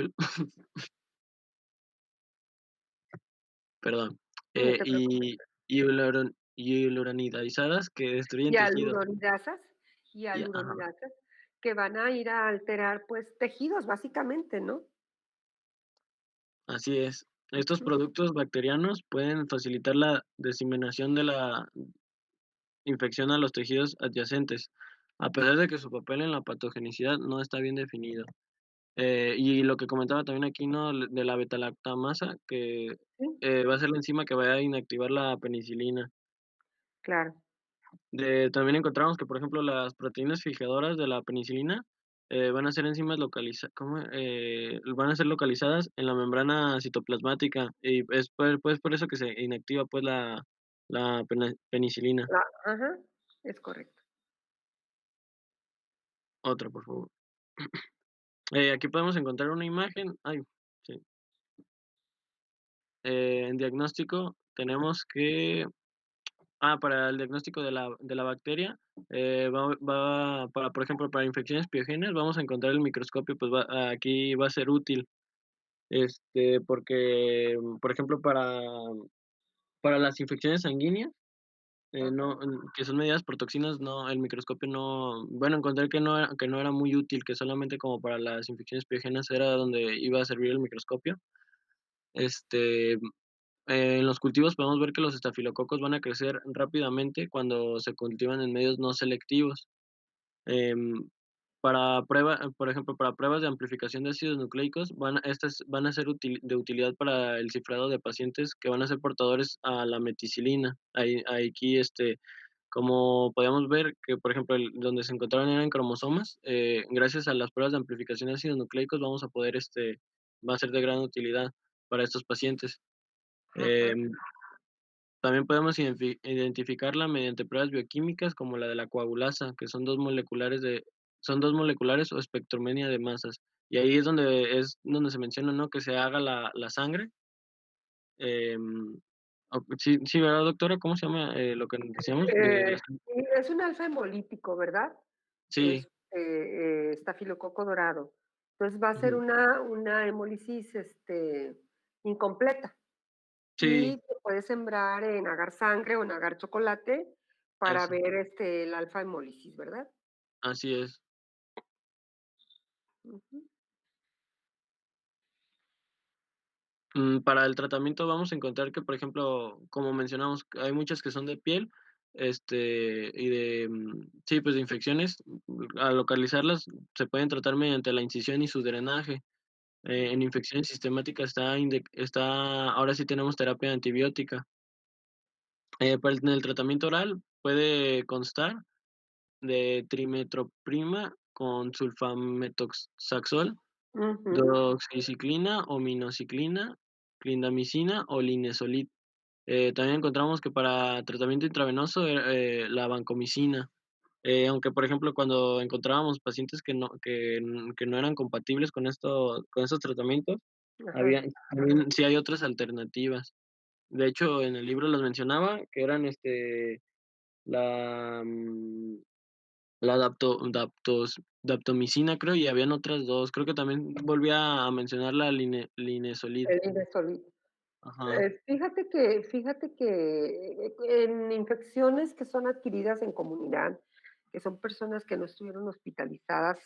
perdón, No te preocupes. hialuronidasas que destruyen tejidos. Hialuronidasas y Ajá, hialuronidasas que van a ir a alterar pues tejidos básicamente, ¿no? así es. Estos Ujú. productos bacterianos pueden facilitar la diseminación de la infección a los tejidos adyacentes, a pesar de que su papel en la patogenicidad no está bien definido. Y lo que comentaba también aquí, ¿no? De la beta-lactamasa, que Sí, va a ser la enzima que va a inactivar la penicilina. claro. También encontramos que, por ejemplo, las proteínas fijadoras de la penicilina van a ser enzimas van a ser localizadas en la membrana citoplasmática y es pues por eso que se inactiva pues la penicilina. Ajá, es correcto. Otra, por favor. Aquí podemos encontrar una imagen. Ay, sí. En diagnóstico tenemos que para el diagnóstico de la bacteria, para, por ejemplo, para infecciones piogéneas, vamos a encontrar el microscopio, pues aquí va a ser útil, porque, por ejemplo, para las infecciones sanguíneas, Ajá, que son mediadas por toxinas, no, el microscopio no, bueno, encontré que no era muy útil, que solamente como para las infecciones piogéneas era donde iba a servir el microscopio. Este, en los cultivos podemos ver que los estafilococos van a crecer rápidamente cuando se cultivan en medios no selectivos. Em, por ejemplo, para pruebas de amplificación de ácidos nucleicos, estas van a ser de utilidad para el cifrado de pacientes que van a ser portadores a la meticilina. Aquí, como podemos ver que, por ejemplo, donde se encontraron eran cromosomas, gracias a las pruebas de amplificación de ácidos nucleicos vamos a poder, va a ser de gran utilidad para estos pacientes. ajá. Em, También podemos identificarla mediante pruebas bioquímicas como la de la coagulasa, que son dos moleculares o espectromenia de masas. Y ahí es donde se menciona, ¿no? Que se haga la sangre. em, sí, sí, ¿verdad, doctora? ¿Cómo se llama lo que decíamos de la sangre? Sí, es un alfa hemolítico, ¿verdad? Sí, Estafilococo dorado. Entonces va a ser ujú, una hemólisis incompleta. Y sí, se puede sembrar en agar sangre o en agar chocolate para eso, ver el alfa hemólisis, ¿verdad? así es. Ujú. Para el tratamiento vamos a encontrar que, por ejemplo, como mencionamos, hay muchas que son de piel, sí, pues de infecciones. Al localizarlas se pueden tratar mediante la incisión y su drenaje. En infecciones sistemáticas ahora sí tenemos terapia antibiótica. En el tratamiento oral puede constar de trimetroprima con sulfametoxazol, Ujú. doxiciclina o minoxiclina, clindamicina o linezolid. También encontramos que para tratamiento intravenoso, la vancomicina, aunque, por ejemplo, cuando encontrábamos pacientes que no eran compatibles con estos tratamientos, Ajá, también sí hay otras alternativas. De hecho, en el libro las mencionaba, que eran, la, mm, la daptomicina, creo, y habían otras 2. Creo que también volvía a mencionar la linezolid. el Indesolid. Ajá, Fíjate que en infecciones que son adquiridas en comunidad, que son personas que no estuvieron hospitalizadas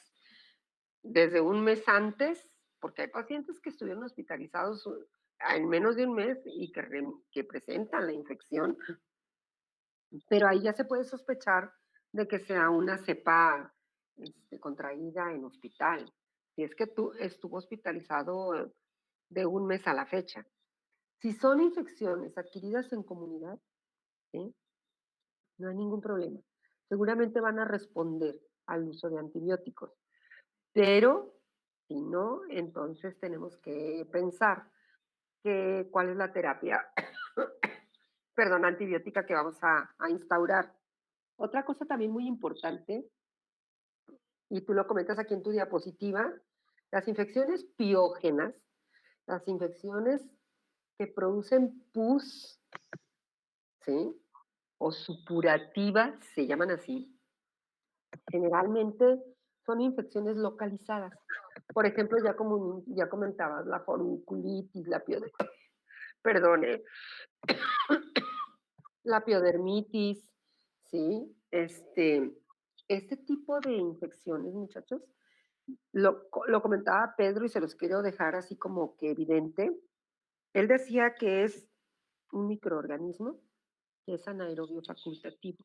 desde un mes antes, porque hay pacientes que estuvieron hospitalizados en menos de un mes y que presentan la infección, pero ahí ya se puede sospechar de que sea una cepa contraída en hospital, si es que tú estuvo hospitalizado de un mes a la fecha. Si son infecciones adquiridas en comunidad, ¿sí? No hay ningún problema. Seguramente van a responder al uso de antibióticos, pero si no, entonces tenemos que pensar cuál es la terapia, perdón, antibiótica que vamos a instaurar. Otra cosa también muy importante, y tú lo comentas aquí en tu diapositiva, las infecciones piógenas, las infecciones que producen pus, ¿sí? O supurativas, se llaman así, generalmente son infecciones localizadas. Por ejemplo, como ya comentabas, la foliculitis, perdone, la piodermitis, ¿sí? Este tipo de infecciones, muchachos, lo comentaba Pedro y se los quiero dejar así como que evidente. Él decía que es un microorganismo que es anaerobio facultativo.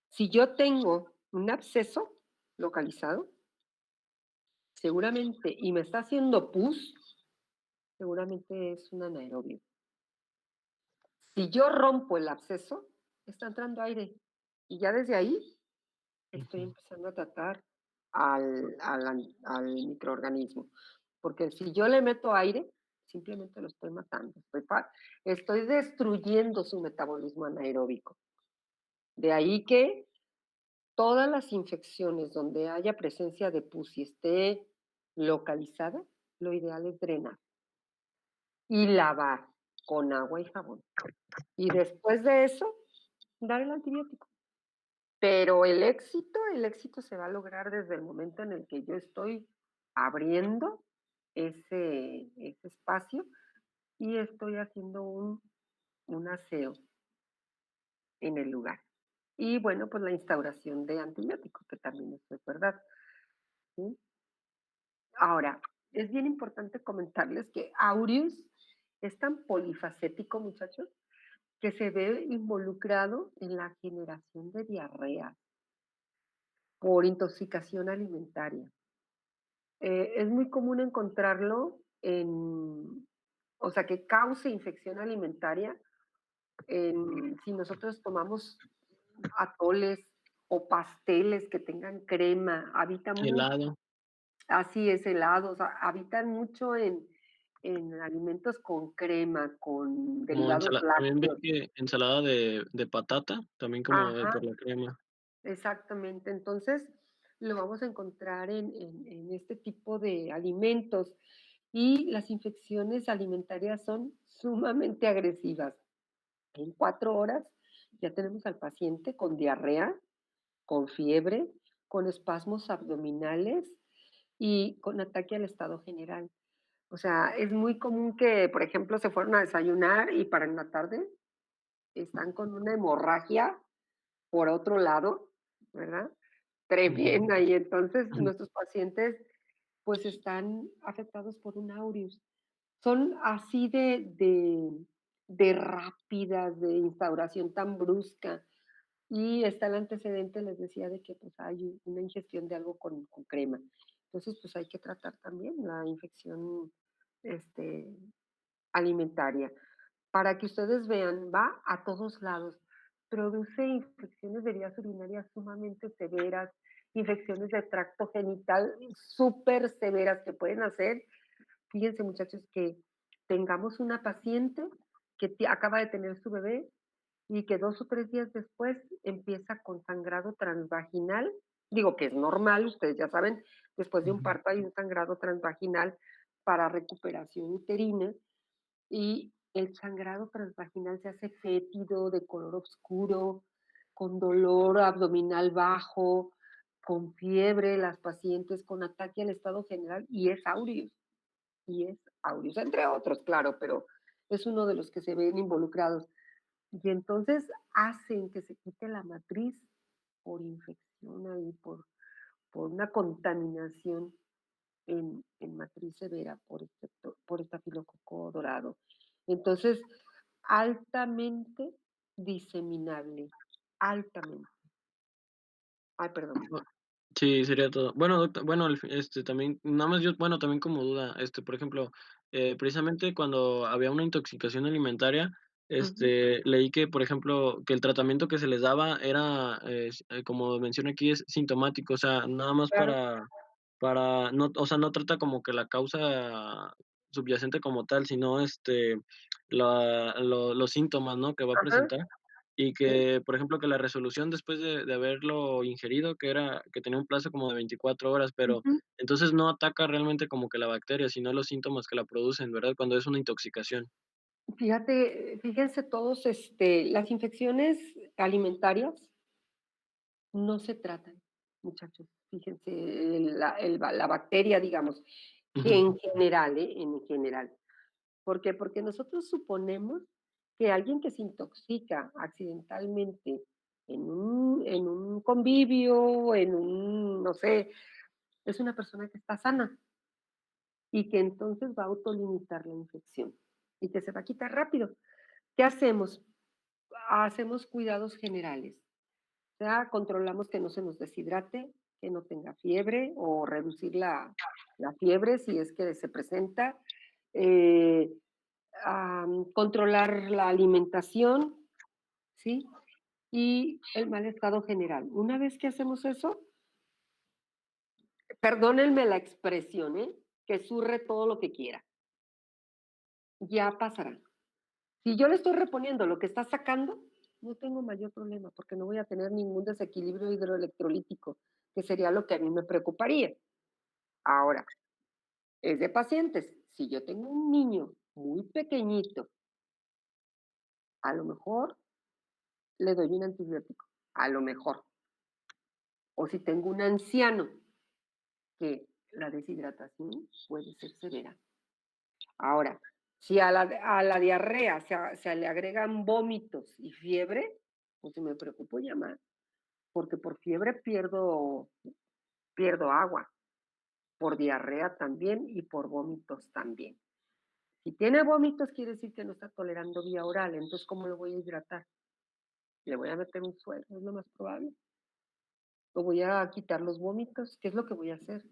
Si yo tengo un absceso localizado, seguramente, y me está haciendo pus, seguramente es un anaerobio. Si yo rompo el absceso, está entrando aire. Y ya desde ahí estoy Ujú. empezando a tratar al microorganismo. Porque si yo le meto aire, simplemente lo estoy matando. Estoy destruyendo su metabolismo anaeróbico. De ahí que todas las infecciones donde haya presencia de pus y esté localizada, lo ideal es drenar y lavar con agua y jabón. Y después de eso, dar el antibiótico. Pero el éxito se va a lograr desde el momento en el que yo estoy abriendo ese espacio y estoy haciendo un aseo en el lugar. Y bueno, pues la instauración de antibióticos, que también eso es verdad. ¿Sí? Ahora, es bien importante comentarles que Aureus es tan polifacético, muchachos, que se ve involucrado en la generación de diarrea por intoxicación alimentaria. Es muy común encontrarlo o sea, que cause infección alimentaria si nosotros tomamos atoles o pasteles que tengan crema, habita mucho, Helado. así es, helados, habitan mucho en alimentos con crema, con Como derivados también vi lácteos. que ensalada de patata, también como Ajá, por la crema. exactamente. Entonces, lo vamos a encontrar en este tipo de alimentos. Y las infecciones alimentarias son sumamente agresivas. En 4 horas ya tenemos al paciente con diarrea, con fiebre, con espasmos abdominales y con ataque al estado general. O sea, es muy común que, por ejemplo, se fueron a desayunar y para en la tarde están con una hemorragia por otro lado, ¿verdad? Ujú. Tremenda. Y entonces nuestros pacientes pues están afectados por un aureus. Son así de rápidas, de instauración tan brusca. Y está el antecedente, les decía, de que pues hay una ingestión de algo con crema. Entonces, pues hay que tratar también la infección este, alimentaria. Para que ustedes vean, va a todos lados. Produce infecciones de vías urinarias sumamente severas, infecciones de tracto genital súper severas que pueden hacer. Fíjense, muchachos, que tengamos una paciente que acaba de tener su bebé y que 2 o 3 días después empieza con sangrado transvaginal. Digo que es normal, ustedes ya saben, después de un Ujú. parto hay un sangrado transvaginal para recuperación uterina y el sangrado transvaginal se hace fétido, de color oscuro, con dolor abdominal bajo, con fiebre, las pacientes con ataque al estado general y es aureus, entre otros, claro, pero es uno de los que se ven involucrados. Y entonces hacen que se quite la matriz por infección ahí, por una contaminación en matriz severa por estafilococo dorado. Entonces, altamente diseminable, altamente. Ay, perdón. Sí, sería todo. Bueno, bueno, también, nada más yo, bueno, también como duda, por ejemplo, precisamente cuando había una intoxicación alimentaria, Ujú, leí que, por ejemplo, que el tratamiento que se les daba era, como menciona aquí, es sintomático, o sea, nada más claro, no, o sea, no trata como que la causa subyacente como tal, sino, los síntomas, ¿no? Que va a ajá, presentar. Y sí, que, por ejemplo, que la resolución después de haberlo ingerido, que tenía un plazo como de 24 horas, pero ujú. entonces no ataca realmente como que la bacteria, sino los síntomas que la producen, ¿verdad? Cuando es una intoxicación. Fíjense todos, las infecciones alimentarias no se tratan, muchachos. Fíjense, la bacteria, digamos, Ujú. en general, ¿eh? En general. ¿Por qué? Porque nosotros suponemos que alguien que se intoxica accidentalmente en un convivio, no sé, es una persona que está sana y que entonces va a autolimitar la infección y que se va a quitar rápido. ¿Qué hacemos? Hacemos cuidados generales. O sea, controlamos que no se nos deshidrate, que no tenga fiebre o reducir la fiebre si es que se presenta, eh, controlar la alimentación, ¿sí? Y el mal estado general. Una vez que hacemos eso, perdónenme la expresión, ¿eh? Que zurre todo lo que quiera. Ya pasará. Si yo le estoy reponiendo lo que está sacando, no tengo mayor problema porque no voy a tener ningún desequilibrio hidroelectrolítico, que sería lo que a mí me preocuparía. Ahora, es de pacientes. Si yo tengo un niño muy pequeñito, a lo mejor le doy un antibiótico, a lo mejor. O si tengo un anciano, que la deshidratación puede ser severa. Ahora, si a la diarrea se le agregan vómitos y fiebre, pues me preocupo ya más, porque por fiebre pierdo agua, por diarrea también y por vómitos también. Si tiene vómitos, quiere decir que no está tolerando vía oral, entonces, ¿cómo lo voy a hidratar? Le voy a meter un suero, es lo más probable. O voy a quitar los vómitos, ¿qué es lo que voy a hacer?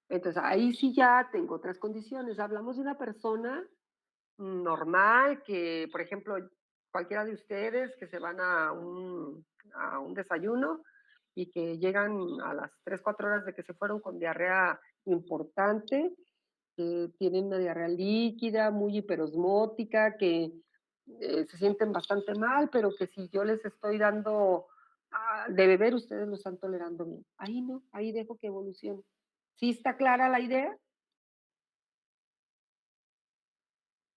Entonces, ahí sí ya tengo otras condiciones. Hablamos de una persona normal que, por ejemplo, cualquiera de ustedes que se van a un desayuno y que llegan a las 3 4 horas de que se fueron con diarrea importante, que tienen una diarrea líquida, muy hiperosmótica, que se sienten bastante mal, pero que si yo les estoy dando de beber, ustedes lo están tolerando bien. Ahí no, ahí dejo que evolucione. ¿Sí está clara la idea?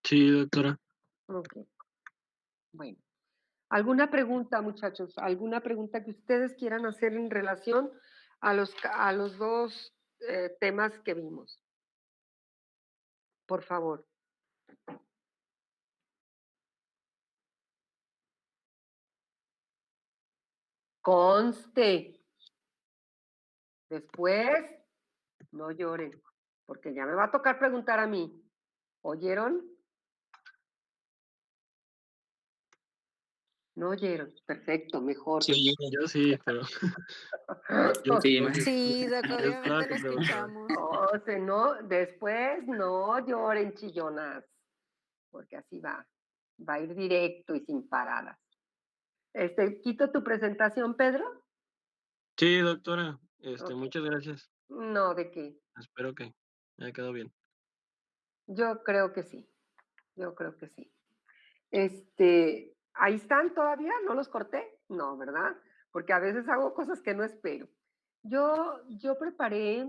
Sí, doctora. Ok, bueno. ¿Alguna pregunta, muchachos? ¿Alguna pregunta que ustedes quieran hacer en relación a los dos temas que vimos? Por favor. Conste. Después, no lloren, porque ya me va a tocar preguntar a mí. ¿Oyeron? ¿No oyeron? Perfecto, mejor. Sí, Yo sí, pero yo sí, yo Sí, Doc, yo esperaba obviamente lo que preguntara. escuchamos. No, después no lloren, chillonas, porque así va a ir directo y sin paradas. ¿Quito tu presentación, Pedro? Sí, doctora, Ok. muchas gracias. No, ¿de qué? Espero que haya quedado bien. Yo creo que sí, yo creo que sí. ¿Ahí están todavía? ¿No los corté? No, ¿verdad? Porque a veces hago cosas que no espero. Yo preparé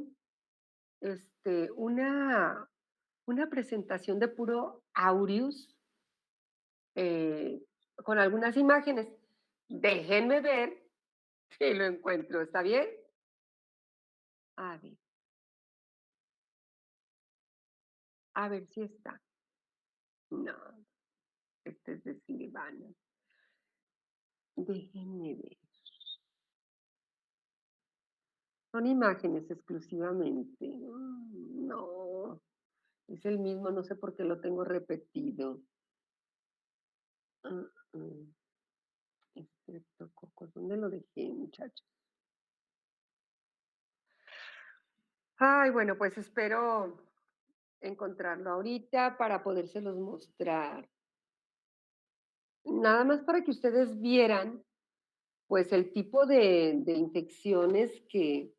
una, una presentación de puro aureus con algunas imágenes. Déjenme ver si lo encuentro. ¿Está bien? A ver, a ver si está. No, este es de Silvana. Déjenme ver. Son imágenes exclusivamente. No, es el mismo, no sé por qué lo tengo repetido. Ah, ah, Estreptococcus, ¿dónde lo dejé, muchachos? Ay, bueno, pues espero encontrarlo ahorita para podérselos mostrar. Nada más para que ustedes vieran, pues, el tipo de infecciones que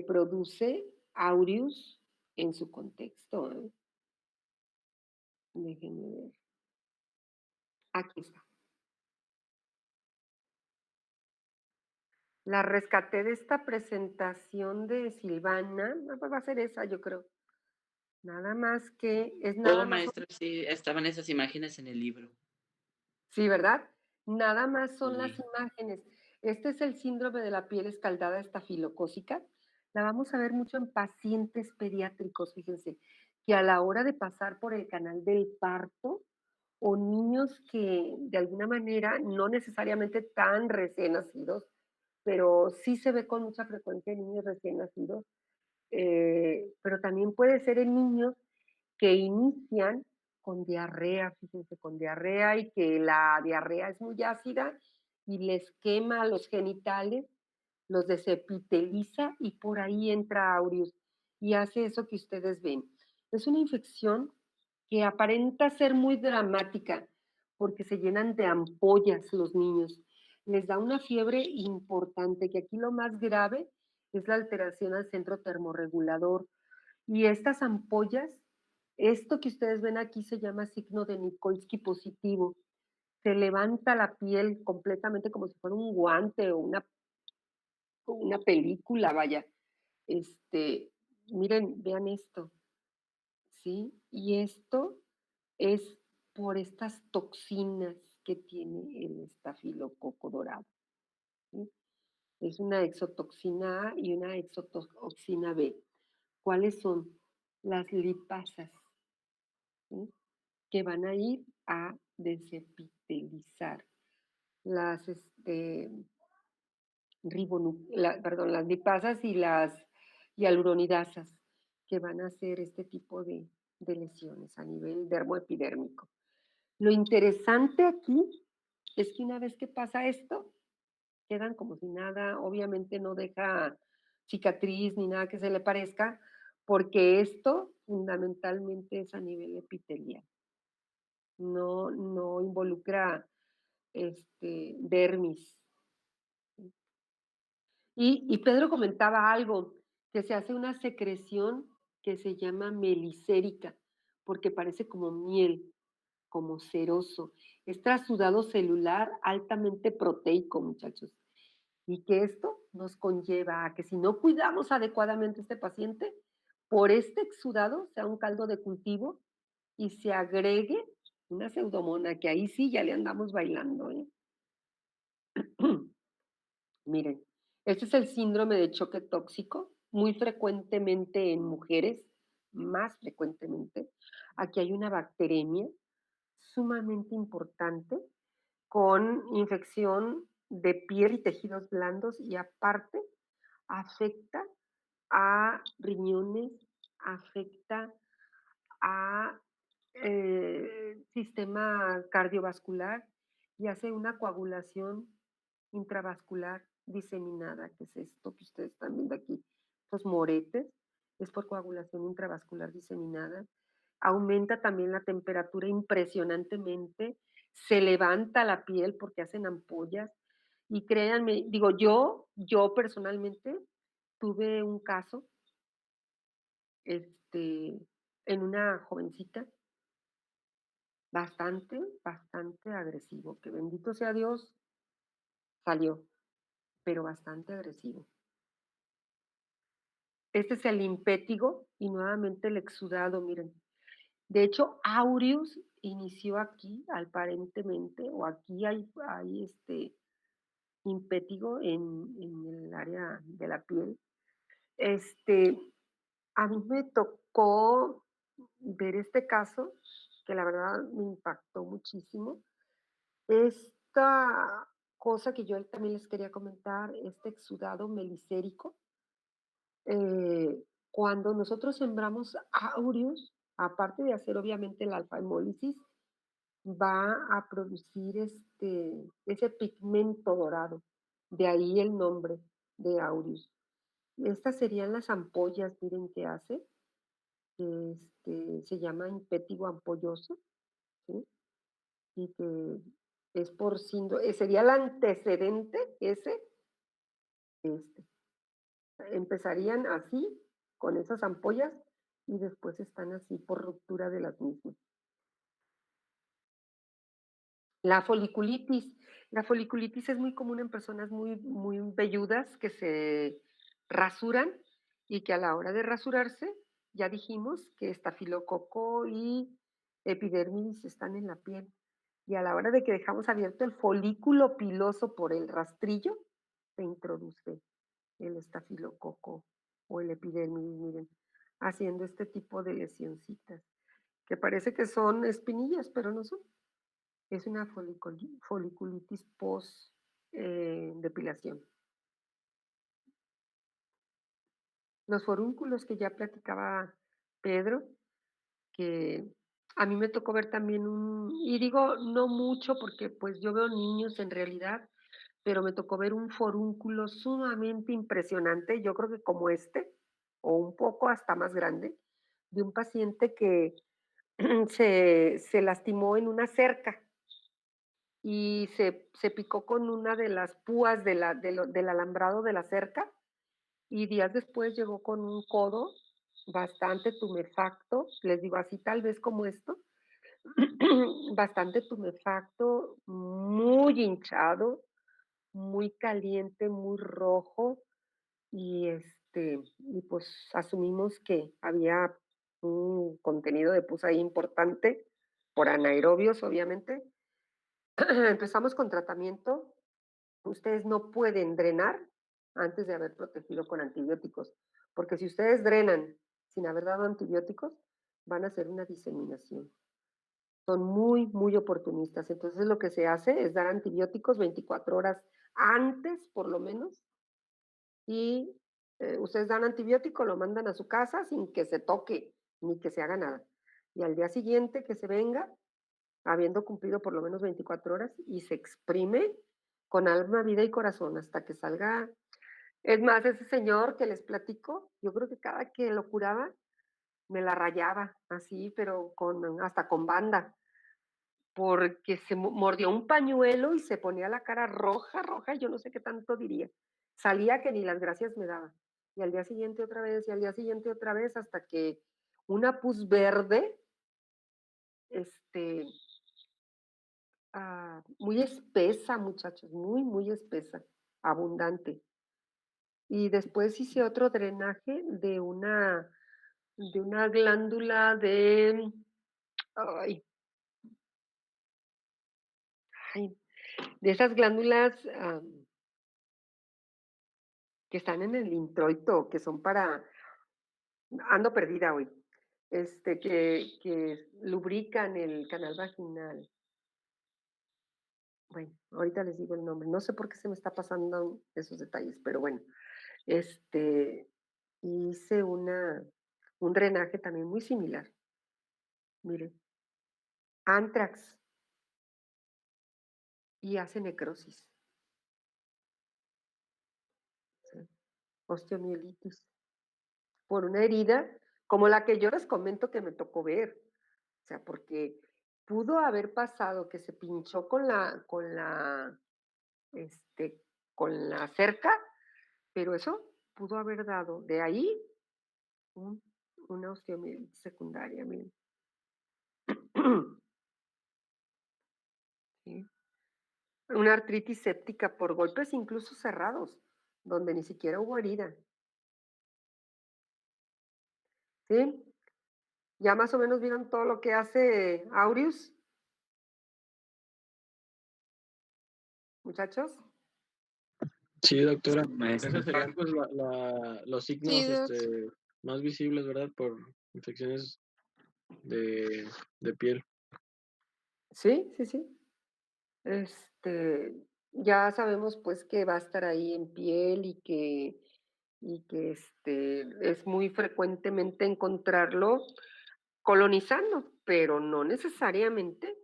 produce aureus en su contexto, ¿eh? Déjenme ver. Aquí está. La rescaté de esta presentación de Silvana. Va a ser esa, yo creo. Nada más que es nada todo más. maestra, sí, estaban esas imágenes en el libro. Sí, ¿verdad? Nada más son las Sí. imágenes. Este es el síndrome de la piel escaldada estafilocócica. La vamos a ver mucho en pacientes pediátricos, fíjense, que a la hora de pasar por el canal del parto o niños que de alguna manera no necesariamente tan recién nacidos, pero sí se ve con mucha frecuencia en niños recién nacidos, pero también puede ser en niños que inician con diarrea, fíjense, con diarrea y que la diarrea es muy ácida y les quema los genitales los desepiteliza y por ahí entra aureus y hace eso que ustedes ven. Es una infección que aparenta ser muy dramática porque se llenan de ampollas los niños. Les da una fiebre importante, que aquí lo más grave es la alteración al centro termorregulador. Y estas ampollas, esto que ustedes ven aquí se llama signo de Nikolsky positivo. Se levanta la piel completamente como si fuera un guante o una película, vaya. Este, miren, vean esto, ¿sí? Y esto es por estas toxinas que tiene el estafilococo dorado, ¿sí? Es una exotoxina A y una exotoxina B. ¿Cuáles son? Las lipasas, ¿sí? Que van a ir a desepitelizar las las lipasas y las hialuronidasas, que van a hacer este tipo de lesiones a nivel dermoepidérmico. Lo interesante aquí es que una vez que pasa esto, quedan como si nada, obviamente no deja cicatriz ni nada que se le parezca, porque esto fundamentalmente es a nivel epitelial, no involucra dermis. Y Pedro comentaba algo, que se hace una secreción que se llama melicérica, porque parece como miel, como ceroso. Es trasudado celular altamente proteico, muchachos. Y que esto nos conlleva a que si no cuidamos adecuadamente a este paciente, por este exudado sea un caldo de cultivo y se agregue una pseudomona, que ahí sí ya le andamos bailando, ¿eh? Miren, este es el síndrome de choque tóxico, muy frecuentemente en mujeres, más frecuentemente. Aquí hay una bacteremia sumamente importante con infección de piel y tejidos blandos y aparte afecta a riñones, afecta a sistema cardiovascular y hace una coagulación intravascular diseminada, que es esto que ustedes están viendo aquí. Estos moretes es por coagulación intravascular diseminada. Aumenta también la temperatura impresionantemente, se levanta la piel porque hacen ampollas. Y créanme, digo, yo personalmente tuve un caso en una jovencita bastante agresivo, que bendito sea Dios, salió, pero bastante agresivo. Este es el impétigo y nuevamente el exudado, miren. De hecho, aureus inició aquí, aparentemente, o aquí hay impétigo en el área de la piel. A mí me tocó ver este caso, que la verdad me impactó muchísimo. Esta cosa que yo también les quería comentar, este exudado melicérico, cuando nosotros sembramos aureus, aparte de hacer obviamente la alfa-hemólisis, va a producir ese pigmento dorado. De ahí el nombre de aureus. Estas serían las ampollas, miren qué hace. Se llama impétigo ampolloso, ¿sí? Y que es por síndrome, sería el antecedente ese, este. Empezarían así, con esas ampollas, y después están así por ruptura de las mismas. La foliculitis. La foliculitis es muy común en personas muy velludas que se rasuran y que a la hora de rasurarse, ya dijimos que estafilococo y epidermis están en la piel. Y a la hora de que dejamos abierto el folículo piloso por el rastrillo, se introduce el estafilococo o el epidermis, miren, haciendo este tipo de lesioncitas, que parece que son espinillas, pero no son. Es una foliculitis post depilación. Los forúnculos que ya platicaba Pedro, que a mí me tocó ver también y digo no mucho porque pues yo veo niños en realidad, pero me tocó ver un forúnculo sumamente impresionante, yo creo que como este, o un poco hasta más grande, de un paciente que se lastimó en una cerca y se picó con una de las púas del alambrado de la cerca y días después llegó con un codo bastante tumefacto, les digo así tal vez como esto, bastante tumefacto, muy hinchado, muy caliente, muy rojo y pues asumimos que había un contenido de pus ahí importante por anaerobios, obviamente. Empezamos con tratamiento. Ustedes no pueden drenar antes de haber protegido con antibióticos, porque si ustedes drenan sin haber dado antibióticos, van a hacer una diseminación. Son muy, muy oportunistas. Entonces lo que se hace es dar antibióticos 24 horas antes, por lo menos, y ustedes dan antibiótico, lo mandan a su casa sin que se toque ni que se haga nada. Y al día siguiente que se venga, habiendo cumplido por lo menos 24 horas, y se exprime con alma, vida y corazón hasta que salga. Es más, ese señor que les platico, yo creo que cada que lo curaba, me la rayaba así, pero hasta con banda, porque se mordió un pañuelo y se ponía la cara roja, roja, yo no sé qué tanto diría. Salía que ni las gracias me daba. Y al día siguiente otra vez, y al día siguiente otra vez, hasta que una pus verde, este, muy espesa, muchachos, muy, muy espesa, abundante. Y después hice otro drenaje de una glándula ay, ay, de esas glándulas que están en el introito, que son ando perdida hoy, que lubrican el canal vaginal. Bueno, ahorita les digo el nombre. No sé por qué se me está pasando esos detalles, pero bueno, hice un drenaje también muy similar. Miren, antrax y hace necrosis, ¿sí? Osteomielitis, por una herida como la que yo les comento que me tocó ver. O sea, porque pudo haber pasado que se pinchó este, con la cerca, pero eso pudo haber dado de ahí un- una osteomielitis secundaria, miren. ¿Sí? Una artritis séptica por golpes incluso cerrados, donde ni siquiera hubo herida. ¿Sí? ¿Ya más o menos vieron todo lo que hace Aureus, muchachos? Sí, doctora. Maestra. Esos serían pues los signos Sí, doc. más visibles, ¿verdad? Por infecciones de piel. Sí, sí, sí. Ya sabemos pues que va a estar ahí en piel y que es muy frecuentemente encontrarlo colonizando, pero no necesariamente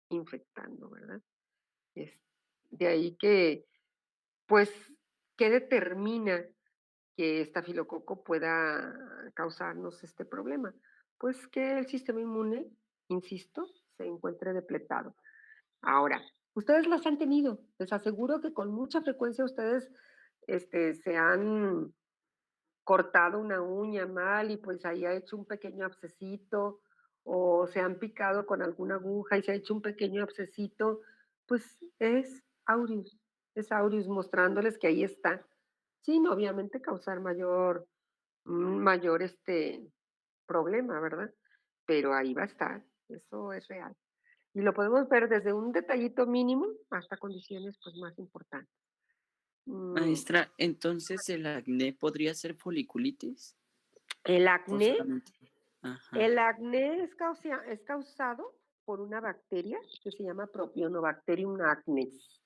infectando, ¿verdad? Es de ahí que, pues, ¿qué determina que estafilococo pueda causarnos este problema? Pues que el sistema inmune, insisto, se encuentre depletado. Ahora, ustedes las han tenido, les aseguro que con mucha frecuencia ustedes se han cortado una uña mal y pues ahí ha hecho un pequeño abscesito, o se han picado con alguna aguja y se ha hecho un pequeño abscesito, pues es aureus mostrándoles que ahí está, sin obviamente causar mayor problema, ¿verdad? Pero ahí va a estar, eso es real. Y lo podemos ver desde un detallito mínimo hasta condiciones pues más importantes. Maestra, entonces el acné podría ser foliculitis El o acné, solamente. Ajá. el acné es causado por una bacteria que se llama Propionobacterium acnes.